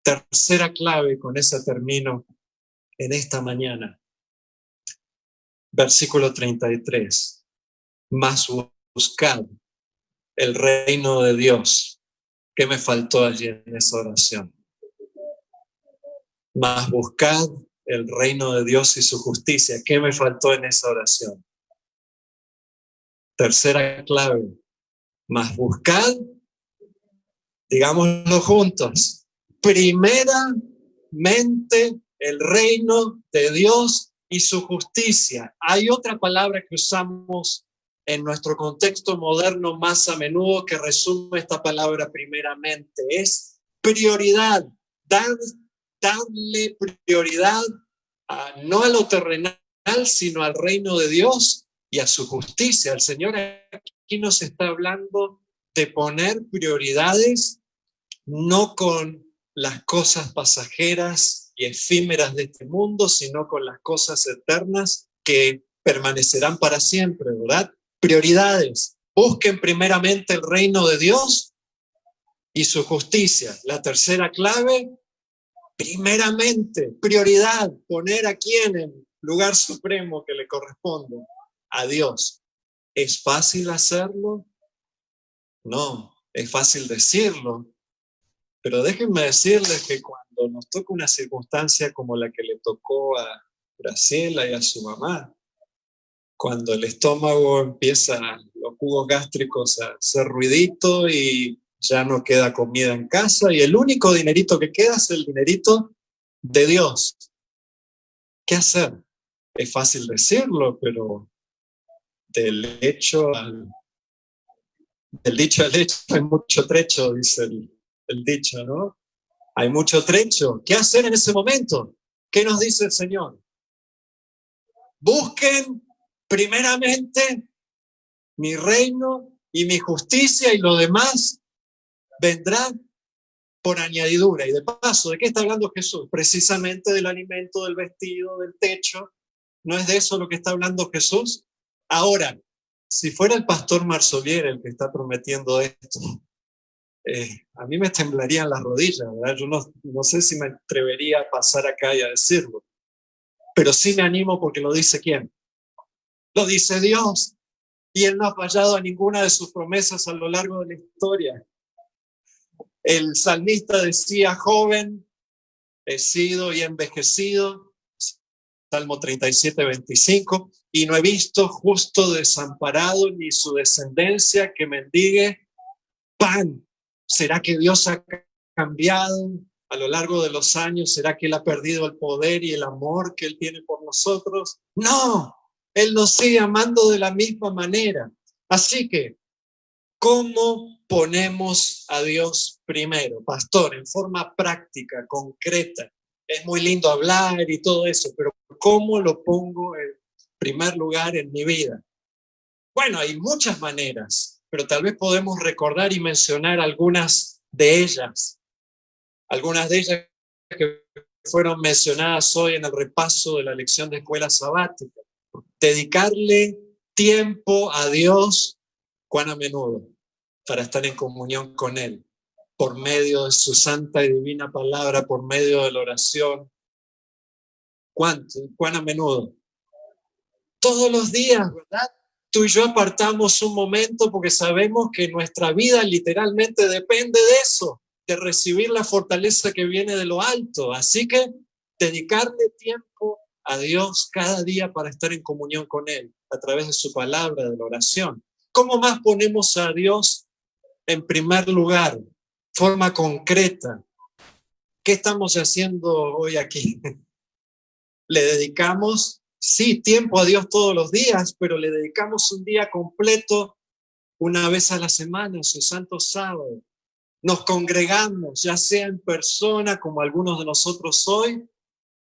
Tercera clave, con esa termino en esta mañana. Versículo 33. Mas buscad el reino de Dios. ¿Qué me faltó allí en esa oración? Mas buscad el reino de Dios y su justicia. ¿Qué me faltó en esa oración? Tercera clave. Mas buscad, digámoslo juntos, primeramente el reino de Dios y su justicia. Hay otra palabra que usamos en nuestro contexto moderno más a menudo que resume esta palabra primeramente. Es prioridad. Darle prioridad no a lo terrenal, sino al reino de Dios y a su justicia. El Señor aquí nos está hablando de poner prioridades no con las cosas pasajeras y efímeras de este mundo, sino con las cosas eternas que permanecerán para siempre, ¿verdad? Prioridades. Busquen primeramente el reino de Dios y su justicia. La tercera clave, primeramente, prioridad, poner a quién en lugar supremo que le corresponde, a Dios. ¿Es fácil hacerlo? No, es fácil decirlo. Pero déjenme decirles que cuando nos toca una circunstancia como la que le tocó a Graciela y a su mamá, cuando el estómago empieza, los jugos gástricos a hacer ruidito y ya no queda comida en casa y el único dinerito que queda es el dinerito de Dios. ¿Qué hacer? Es fácil decirlo, pero del dicho al hecho hay mucho trecho, dice el dicho, ¿no? Hay mucho trecho. ¿Qué hacer en ese momento? ¿Qué nos dice el Señor? Busquen primeramente mi reino y mi justicia y lo demás vendrá por añadidura. Y de paso, ¿de qué está hablando Jesús? Precisamente del alimento, del vestido, del techo. ¿No es de eso lo que está hablando Jesús? Ahora, si fuera el pastor Marsolier el que está prometiendo esto, a mí me temblarían las rodillas, ¿verdad? Yo no sé si me atrevería a pasar acá y a decirlo. Pero sí me animo porque lo dice ¿quién? Lo dice Dios. Y Él no ha fallado a ninguna de sus promesas a lo largo de la historia. El salmista decía, joven, he sido y envejecido, Salmo 37, 25, y no he visto justo desamparado ni su descendencia que mendigue pan. ¿Será que Dios ha cambiado a lo largo de los años? ¿Será que Él ha perdido el poder y el amor que Él tiene por nosotros? No, Él nos sigue amando de la misma manera. Así que, ¿cómo ponemos a Dios primero? Pastor, en forma práctica, concreta. Es muy lindo hablar y todo eso, pero ¿cómo lo pongo en primer lugar en mi vida? Bueno, hay muchas maneras, pero tal vez podemos recordar y mencionar algunas de ellas. Algunas de ellas que fueron mencionadas hoy en el repaso de la lección de escuela sabática. Dedicarle tiempo a Dios, ¿cuán a menudo? Para estar en comunión con Él, por medio de su santa y divina palabra, por medio de la oración. ¿Cuánto? ¿Cuán a menudo? Todos los días, ¿verdad? Tú y yo apartamos un momento porque sabemos que nuestra vida literalmente depende de eso, de recibir la fortaleza que viene de lo alto. Así que dedicarle tiempo a Dios cada día para estar en comunión con Él, a través de su palabra, de la oración. ¿Cómo más ponemos a Dios en primer lugar? Forma concreta. ¿Qué estamos haciendo hoy aquí? Le dedicamos sí, tiempo a Dios todos los días, pero le dedicamos un día completo una vez a la semana, su santo sábado. Nos congregamos, ya sea en persona, como algunos de nosotros hoy,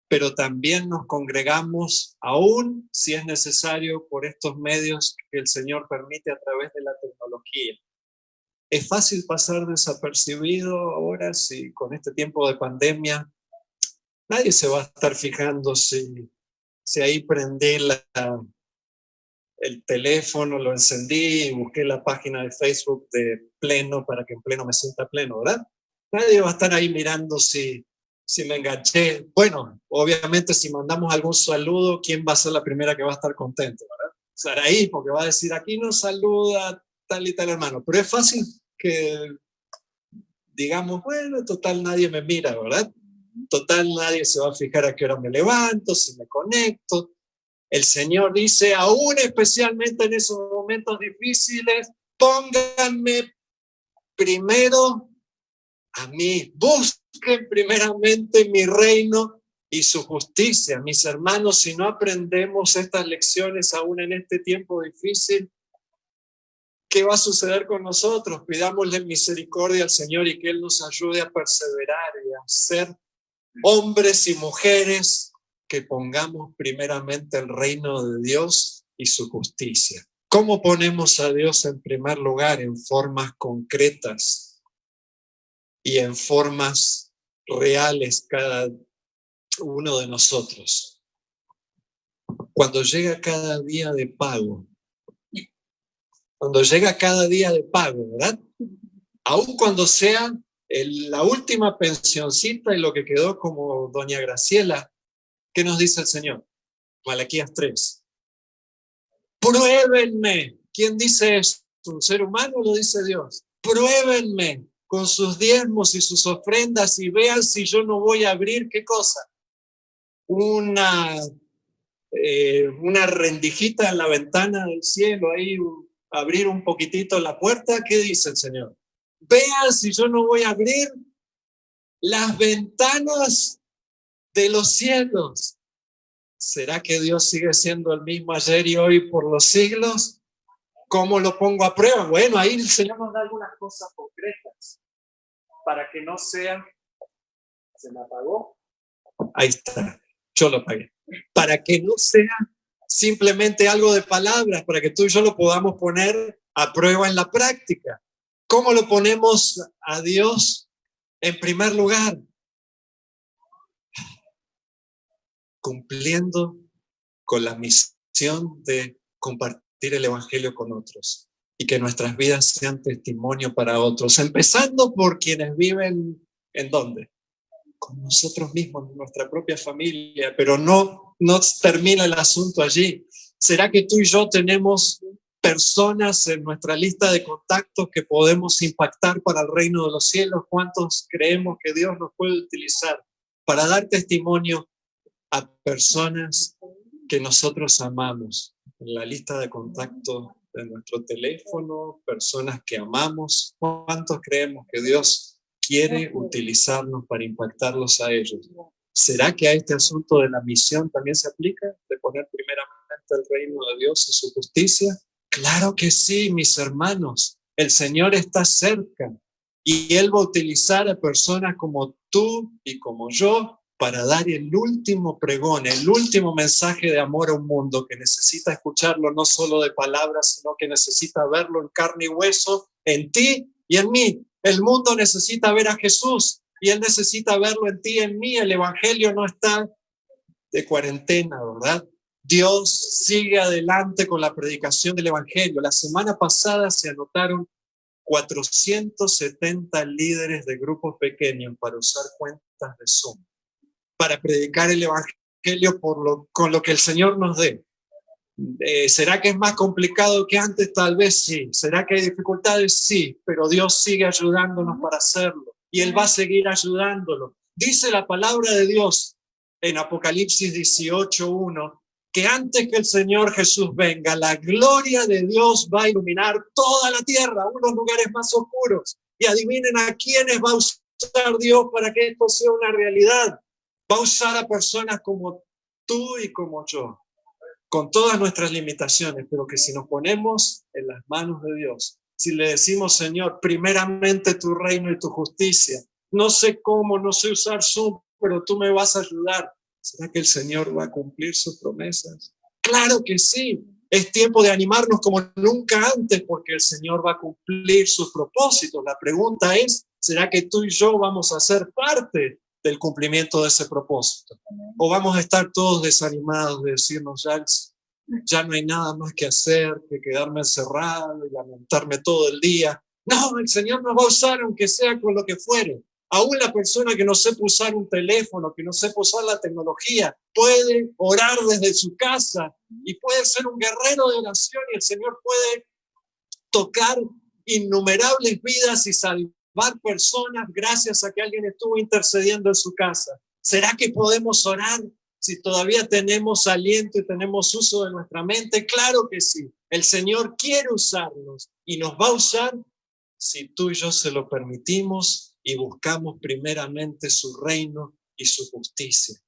pero también nos congregamos aún, si es necesario, por estos medios que el Señor permite a través de la tecnología. Es fácil pasar desapercibido ahora, si con este tiempo de pandemia nadie se va a estar fijando si ahí prendí el teléfono, lo encendí y busqué la página de Facebook de Pleno para que en Pleno me sienta pleno, ¿verdad? Nadie va a estar ahí mirando si me enganché. Bueno, obviamente si mandamos algún saludo, ¿quién va a ser la primera que va a estar contento, verdad? Saraí, porque va a decir, aquí nos saluda tal y tal hermano. Pero es fácil que digamos, bueno, total nadie me mira, ¿verdad? Total nadie se va a fijar a qué hora me levanto, si me conecto. El Señor dice, aún especialmente en esos momentos difíciles, pónganme primero a mí, busquen primeramente mi reino y su justicia. Mis hermanos, si no aprendemos estas lecciones aún en este tiempo difícil, ¿qué va a suceder con nosotros? Pidámosle misericordia al Señor y que Él nos ayude a perseverar y a ser hombres y mujeres que pongamos primeramente el reino de Dios y su justicia. ¿Cómo ponemos a Dios en primer lugar? En formas concretas y en formas reales cada uno de nosotros. Cuando llega cada día de pago, ¿verdad? Aun cuando sea la última pensioncita y lo que quedó como doña Graciela, ¿qué nos dice el Señor? Malaquías 3. Pruébenme. ¿Quién dice eso? ¿Un ser humano o lo dice Dios? Pruébenme con sus diezmos y sus ofrendas y vean si yo no voy a abrir, ¿qué cosa? Una rendijita en la ventana del cielo, ahí abrir un poquitito la puerta. ¿Qué dice el Señor? Vean si yo no voy a abrir las ventanas de los cielos. ¿Será que Dios sigue siendo el mismo ayer y hoy por los siglos? ¿Cómo lo pongo a prueba? Bueno, ahí el Señor nos da algunas cosas concretas para que no sea... ¿Se me apagó? Ahí está, yo lo apagué. Para que no sea simplemente algo de palabras, para que tú y yo lo podamos poner a prueba en la práctica. ¿Cómo lo ponemos a Dios en primer lugar? Cumpliendo con la misión de compartir el Evangelio con otros y que nuestras vidas sean testimonio para otros, empezando por quienes viven ¿en dónde? Con nosotros mismos, en nuestra propia familia, pero no termina el asunto allí. ¿Será que tú y yo tenemos personas en nuestra lista de contactos que podemos impactar para el reino de los cielos? ¿Cuántos creemos que Dios nos puede utilizar para dar testimonio a personas que nosotros amamos? En la lista de contactos de nuestro teléfono, personas que amamos. ¿Cuántos creemos que Dios quiere utilizarnos para impactarlos a ellos? ¿Será que a este asunto de la misión también se aplica? ¿De poner primeramente el reino de Dios y su justicia? Claro que sí, mis hermanos. El Señor está cerca y Él va a utilizar a personas como tú y como yo para dar el último pregón, el último mensaje de amor a un mundo que necesita escucharlo no solo de palabras, sino que necesita verlo en carne y hueso, en ti y en mí. El mundo necesita ver a Jesús y Él necesita verlo en ti y en mí. El Evangelio no está de cuarentena, ¿verdad? Dios sigue adelante con la predicación del Evangelio. La semana pasada se anotaron 470 líderes de grupos pequeños para usar cuentas de Zoom, para predicar el Evangelio con lo que el Señor nos dé. ¿Será que es más complicado que antes? Tal vez sí. ¿Será que hay dificultades? Sí, pero Dios sigue ayudándonos para hacerlo y Él va a seguir ayudándolo. Dice la palabra de Dios en Apocalipsis 18:1 que antes que el Señor Jesús venga, la gloria de Dios va a iluminar toda la tierra, unos lugares más oscuros. Y adivinen a quiénes va a usar Dios para que esto sea una realidad. Va a usar a personas como tú y como yo, con todas nuestras limitaciones, pero que si nos ponemos en las manos de Dios, si le decimos, Señor, primeramente tu reino y tu justicia, no sé cómo, no sé usar Zoom, pero tú me vas a ayudar, ¿será que el Señor va a cumplir sus promesas? Claro que sí. Es tiempo de animarnos como nunca antes porque el Señor va a cumplir sus propósitos. La pregunta es, ¿será que tú y yo vamos a ser parte del cumplimiento de ese propósito? ¿O vamos a estar todos desanimados de decirnos, ya no hay nada más que hacer que quedarme encerrado y lamentarme todo el día? No, el Señor nos va a usar aunque sea con lo que fuere. Aún la persona que no sepa usar un teléfono, que no sepa usar la tecnología, puede orar desde su casa y puede ser un guerrero de oración y el Señor puede tocar innumerables vidas y salvar personas gracias a que alguien estuvo intercediendo en su casa. ¿Será que podemos orar si todavía tenemos aliento y tenemos uso de nuestra mente? Claro que sí. El Señor quiere usarnos y nos va a usar si tú y yo se lo permitimos y buscamos primeramente su reino y su justicia.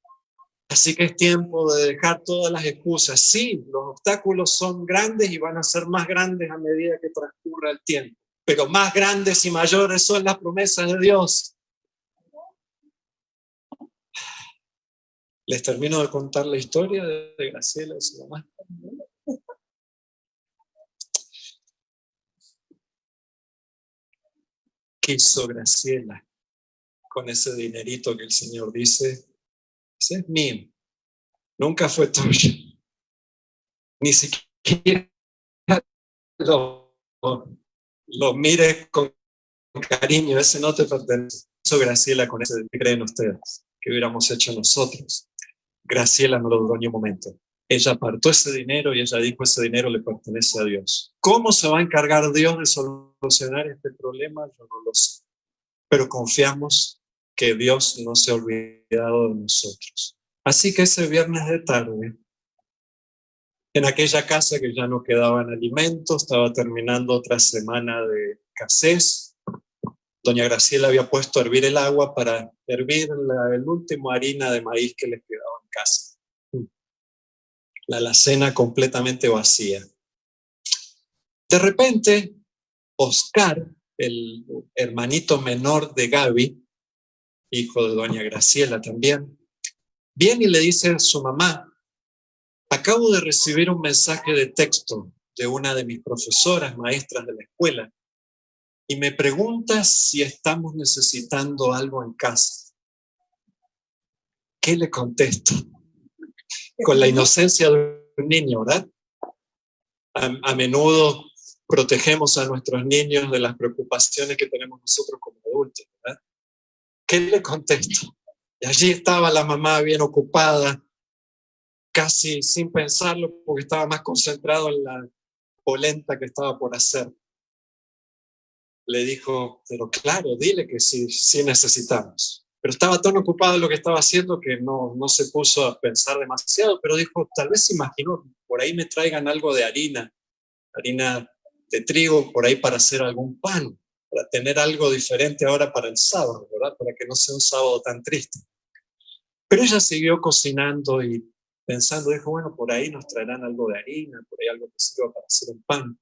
Así que es tiempo de dejar todas las excusas. Sí, los obstáculos son grandes y van a ser más grandes a medida que transcurra el tiempo, pero más grandes y mayores son las promesas de Dios. Les termino de contar la historia de Graciela y su mamá. ¿Qué hizo Graciela con ese dinerito que el Señor dice, ese es mío, nunca fue tuyo? Ni siquiera lo mires con cariño, ese no te pertenece. ¿Qué hizo Graciela con ese? ¿Qué creen ustedes que hubiéramos hecho nosotros? Graciela no lo dudó ni un momento. Ella apartó ese dinero y ella dijo, ese dinero le pertenece a Dios. ¿Cómo se va a encargar Dios de solucionar este problema? Yo no lo sé. Pero confiamos que Dios no se ha olvidado de nosotros. Así que ese viernes de tarde, en aquella casa que ya no quedaban alimentos, estaba terminando otra semana de escasez, doña Graciela había puesto a hervir el agua para hervir el último harina de maíz que les quedaba en casa. La alacena completamente vacía. De repente, Oscar, el hermanito menor de Gaby, hijo de doña Graciela también, viene y le dice a su mamá, acabo de recibir un mensaje de texto de una de mis profesoras, maestras de la escuela, y me pregunta si estamos necesitando algo en casa. ¿Qué le contesto? Con la inocencia de un niño, ¿verdad? A menudo protegemos a nuestros niños de las preocupaciones que tenemos nosotros como adultos, ¿verdad? ¿Qué le contesto? Y allí estaba la mamá bien ocupada, casi sin pensarlo, porque estaba más concentrado en la polenta que estaba por hacer. Le dijo, pero claro, dile que sí necesitamos. Pero estaba tan ocupado en lo que estaba haciendo que no se puso a pensar demasiado, pero dijo, tal vez se imaginó, por ahí me traigan algo de harina de trigo, por ahí para hacer algún pan, para tener algo diferente ahora para el sábado, ¿verdad? Para que no sea un sábado tan triste. Pero ella siguió cocinando y pensando, dijo, bueno, por ahí nos traerán algo de harina, por ahí algo que sirva para hacer un pan.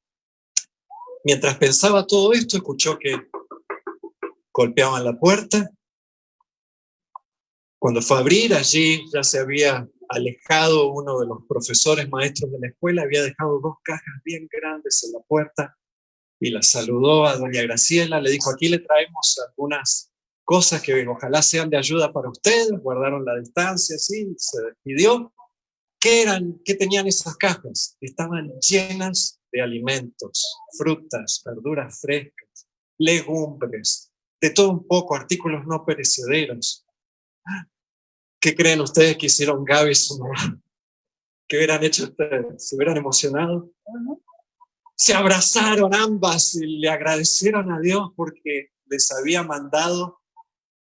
Mientras pensaba todo esto, escuchó que golpeaban la puerta. Cuando fue a abrir, allí ya se había alejado uno de los profesores maestros de la escuela, había dejado 2 cajas bien grandes en la puerta y la saludó a doña Graciela, le dijo, aquí le traemos algunas cosas que ojalá sean de ayuda para ustedes, guardaron la distancia, sí, se despidió. ¿Qué tenían esas cajas? Estaban llenas de alimentos, frutas, verduras frescas, legumbres, de todo un poco, artículos no perecederos. ¿Qué creen ustedes que hicieron Gaby y su mamá? ¿Qué hubieran hecho ustedes? ¿Se hubieran emocionado? Se abrazaron ambas y le agradecieron a Dios porque les había mandado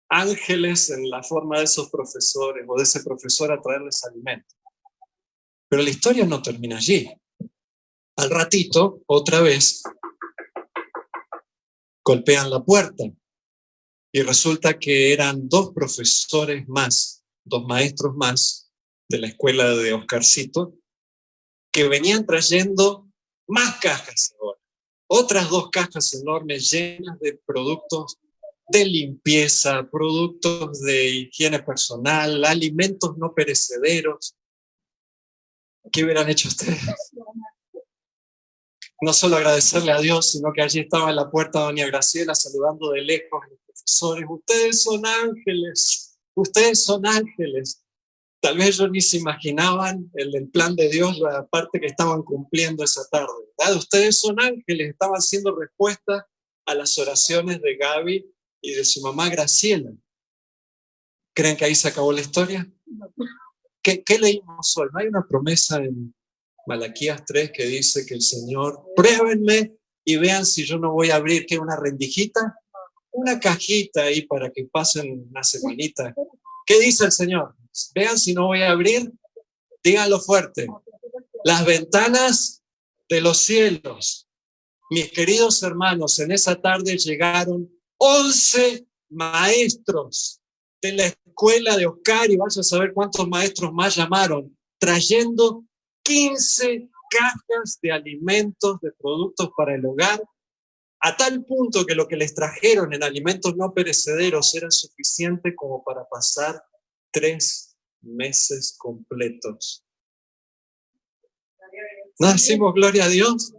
ángeles en la forma de esos profesores o de ese profesor a traerles alimento. Pero la historia no termina allí. Al ratito, otra vez, golpean la puerta y resulta que eran 2 profesores más, 2 maestros más de la escuela de Oscarcito, que venían trayendo más cajas ahora. Otras 2 cajas enormes llenas de productos de limpieza, productos de higiene personal, alimentos no perecederos. ¿Qué hubieran hecho ustedes? No solo agradecerle a Dios, sino que allí estaba en la puerta doña Graciela saludando de lejos a los profesores. Ustedes son ángeles, ustedes son ángeles. Tal vez ellos ni se imaginaban el plan de Dios, la parte que estaban cumpliendo esa tarde, ¿verdad? Ustedes son ángeles, estaban haciendo respuesta a las oraciones de Gaby y de su mamá Graciela. ¿Creen que ahí se acabó la historia? ¿Qué leímos hoy? ¿No hay una promesa en Malaquías 3 que dice que el Señor, pruébenme y vean si yo no voy a abrir, ¿qué? ¿Una rendijita? Una cajita ahí para que pasen una semanita. ¿Qué dice el Señor? Vean si no voy a abrir, díganlo fuerte. Las ventanas de los cielos. Mis queridos hermanos, en esa tarde llegaron 11 maestros de la escuela de Oscar, y vas a saber cuántos maestros más llamaron, trayendo 15 cajas de alimentos, de productos para el hogar, a tal punto que lo que les trajeron en alimentos no perecederos era suficiente como para pasar 3 meses completos. ¿No decimos gloria a Dios?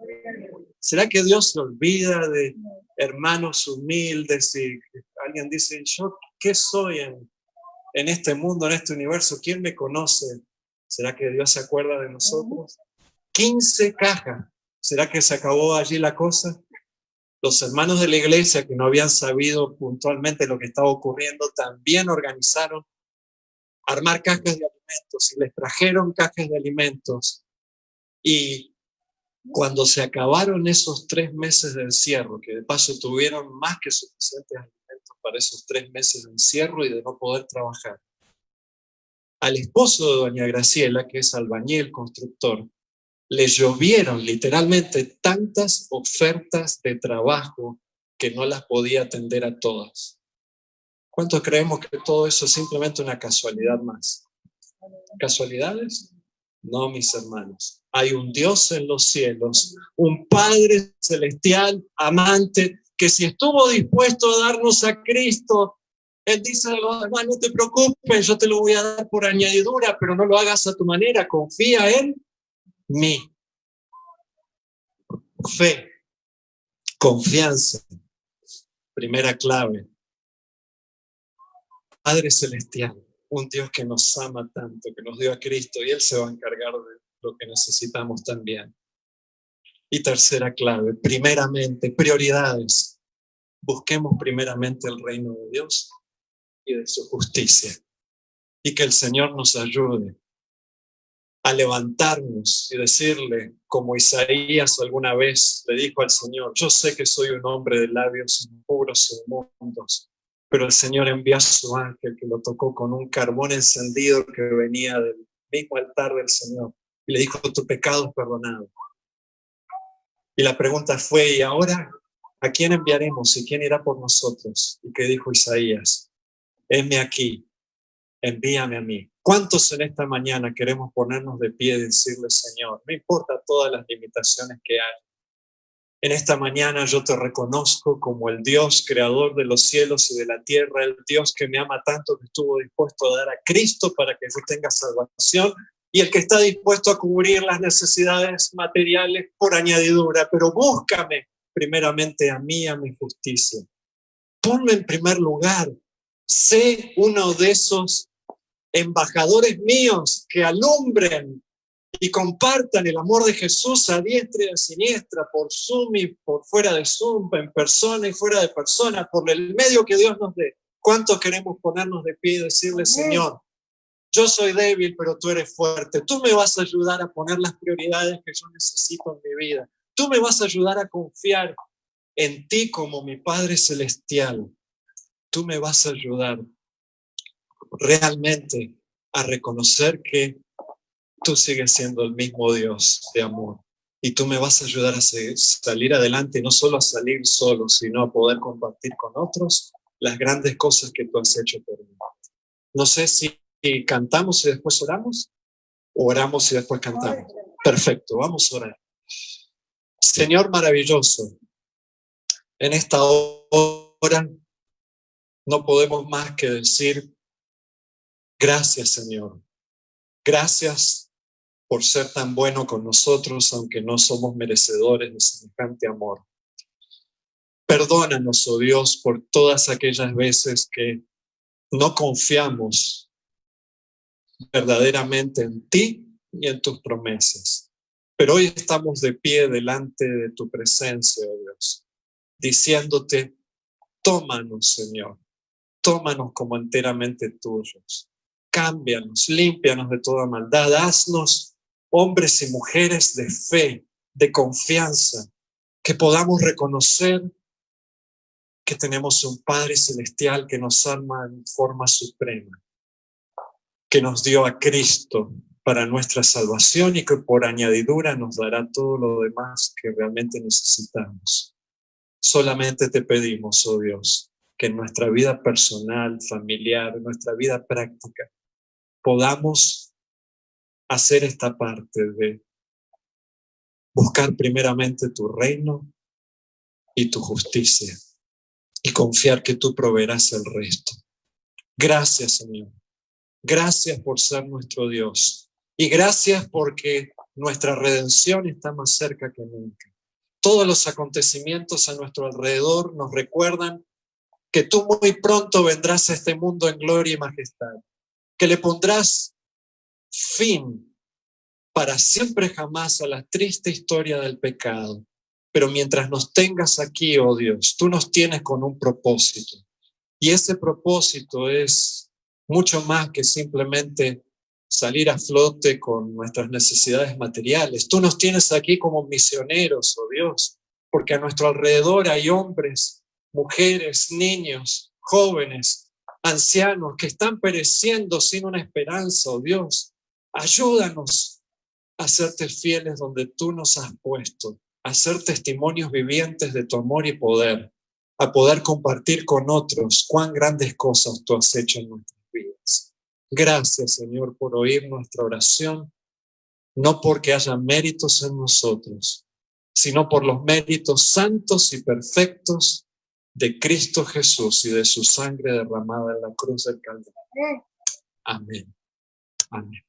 ¿Será que Dios se olvida de hermanos humildes? Y alguien dice, ¿yo qué soy en este mundo, en este universo? ¿Quién me conoce? ¿Será que Dios se acuerda de nosotros? 15 cajas. ¿Será que se acabó allí la cosa? Los hermanos de la iglesia que no habían sabido puntualmente lo que estaba ocurriendo también organizaron armar cajas de alimentos y les trajeron cajas de alimentos. Y cuando se acabaron esos 3 meses de encierro, que de paso tuvieron más que suficientes alimentos para esos 3 meses de encierro y de no poder trabajar, al esposo de doña Graciela, que es albañil, constructor, le llovieron literalmente tantas ofertas de trabajo que no las podía atender a todas. ¿Cuántos creemos que todo eso es simplemente una casualidad más? ¿Casualidades? No, mis hermanos. Hay un Dios en los cielos, un Padre celestial, amante, que si estuvo dispuesto a darnos a Cristo, Él dice a los demás, no te preocupes, yo te lo voy a dar por añadidura, pero no lo hagas a tu manera, confía en mí. Fe, confianza, primera clave. Padre celestial, un Dios que nos ama tanto, que nos dio a Cristo, y Él se va a encargar de lo que necesitamos también. Y tercera clave, primeramente, prioridades. Busquemos primeramente el reino de Dios y de su justicia. Y que el Señor nos ayude a levantarnos y decirle, como Isaías alguna vez le dijo al Señor, yo sé que soy un hombre de labios impuros e inmundos, pero el Señor envió a su ángel que lo tocó con un carbón encendido que venía del mismo altar del Señor y le dijo, tu pecado es perdonado. Y la pregunta fue, ¿y ahora a quién enviaremos y quién irá por nosotros? ¿Y qué dijo Isaías? Heme aquí, envíame a mí. ¿Cuántos en esta mañana queremos ponernos de pie y decirle, Señor, no importa todas las limitaciones que hay? En esta mañana yo te reconozco como el Dios creador de los cielos y de la tierra, el Dios que me ama tanto que estuvo dispuesto a dar a Cristo para que yo tenga salvación y el que está dispuesto a cubrir las necesidades materiales por añadidura. Pero búscame primeramente a mí, a mi justicia. Ponme en primer lugar. Sé uno de esos embajadores míos que alumbren y compartan el amor de Jesús a diestra y a siniestra, por Zoom y por fuera de Zoom, en persona y fuera de persona, por el medio que Dios nos dé. ¿Cuántos queremos ponernos de pie y decirle, Señor, yo soy débil, pero tú eres fuerte. Tú me vas a ayudar a poner las prioridades que yo necesito en mi vida. Tú me vas a ayudar a confiar en ti como mi Padre Celestial. Tú me vas a ayudar realmente a reconocer que tú sigues siendo el mismo Dios de amor. Y tú me vas a ayudar a salir adelante, no solo a salir solo, sino a poder compartir con otros las grandes cosas que tú has hecho por mí. No sé si cantamos y después oramos, o oramos y después cantamos. Perfecto, vamos a orar. Señor maravilloso, en esta hora no podemos más que decir gracias, Señor. Gracias por ser tan bueno con nosotros, aunque no somos merecedores de semejante amor. Perdónanos, oh Dios, por todas aquellas veces que no confiamos verdaderamente en ti y en tus promesas. Pero hoy estamos de pie delante de tu presencia, oh Dios, diciéndote, tómanos, Señor, tómanos como enteramente tuyos. Cámbianos, límpianos de toda maldad, haznos hombres y mujeres de fe, de confianza, que podamos reconocer que tenemos un Padre Celestial que nos ama en forma suprema, que nos dio a Cristo para nuestra salvación y que por añadidura nos dará todo lo demás que realmente necesitamos. Solamente te pedimos, oh Dios, que en nuestra vida personal, familiar, en nuestra vida práctica, podamos hacer esta parte de buscar primeramente tu reino y tu justicia y confiar que tú proveerás el resto. Gracias, Señor. Gracias por ser nuestro Dios y gracias porque nuestra redención está más cerca que nunca. Todos los acontecimientos a nuestro alrededor nos recuerdan que tú muy pronto vendrás a este mundo en gloria y majestad, que le pondrás fin para siempre jamás a la triste historia del pecado. Pero mientras nos tengas aquí, oh Dios, tú nos tienes con un propósito. Y ese propósito es mucho más que simplemente salir a flote con nuestras necesidades materiales. Tú nos tienes aquí como misioneros, oh Dios, porque a nuestro alrededor hay hombres, mujeres, niños, jóvenes, ancianos que están pereciendo sin una esperanza, oh Dios. Ayúdanos a serte fieles donde tú nos has puesto, a ser testimonios vivientes de tu amor y poder, a poder compartir con otros cuán grandes cosas tú has hecho en nuestras vidas. Gracias, Señor, por oír nuestra oración, no porque haya méritos en nosotros, sino por los méritos santos y perfectos de Cristo Jesús y de su sangre derramada en la cruz del Calvario. Amén. Amén.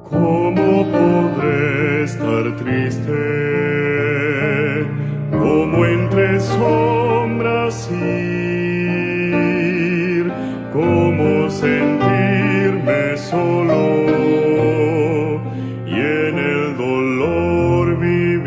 ¿Cómo podré estar triste? ¿Cómo entre sombras ir? ¿Cómo sentirme solo y en el dolor vivir?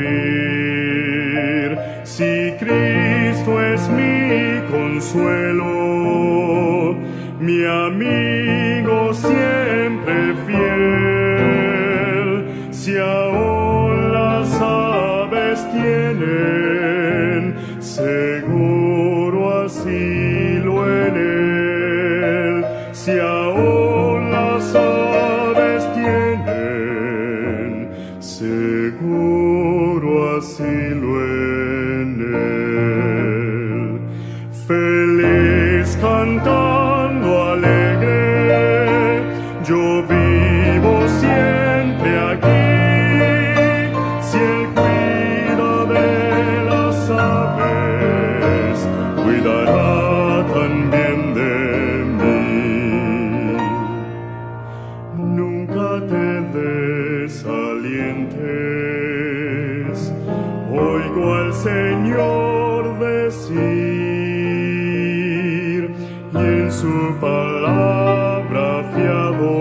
Si Cristo es mi consuelo, mi amigo siempre fiel, si aún las aves tienen seguro asilo en él, si aún las aves tienen seguro asilo en él. Feliz cantando alegre, yo vivo siempre aquí. Si él cuida de las aves, cuidará también de mí. Nunca te desalientes, oigo al Señor decir, y en su palabra fiado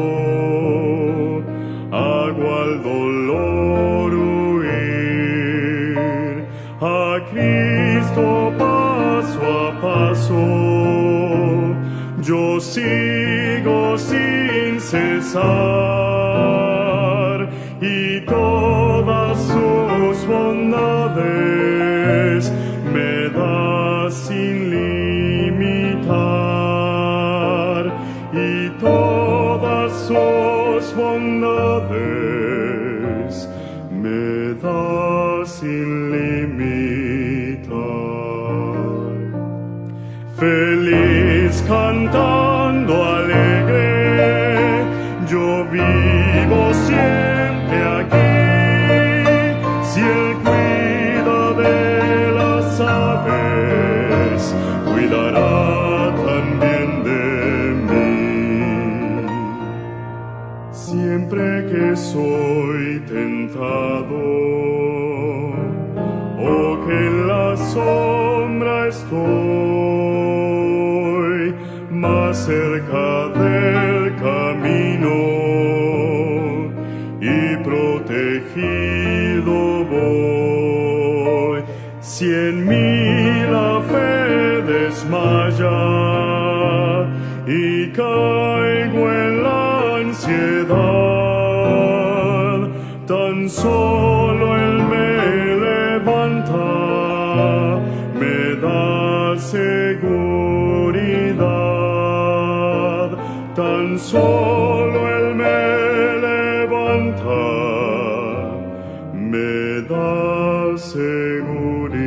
hago al dolor huir. A Cristo paso a paso, yo sigo sin cesar y todas sus bondades me da sin limitar y todas sus bondades me da sin limitar. Feliz cantando alegre, yo vivo siempre aquí. Si Él cuida de las aves, cuidará también de mí. Siempre que soy tentado o que en la sombra estoy, más cerca del camino y protegido voy. Si en mí la fe desmaya y caigo en la ansiedad, tan solo Él me levanta, me da seguridad. Tan solo Él me levanta, me da seguridad.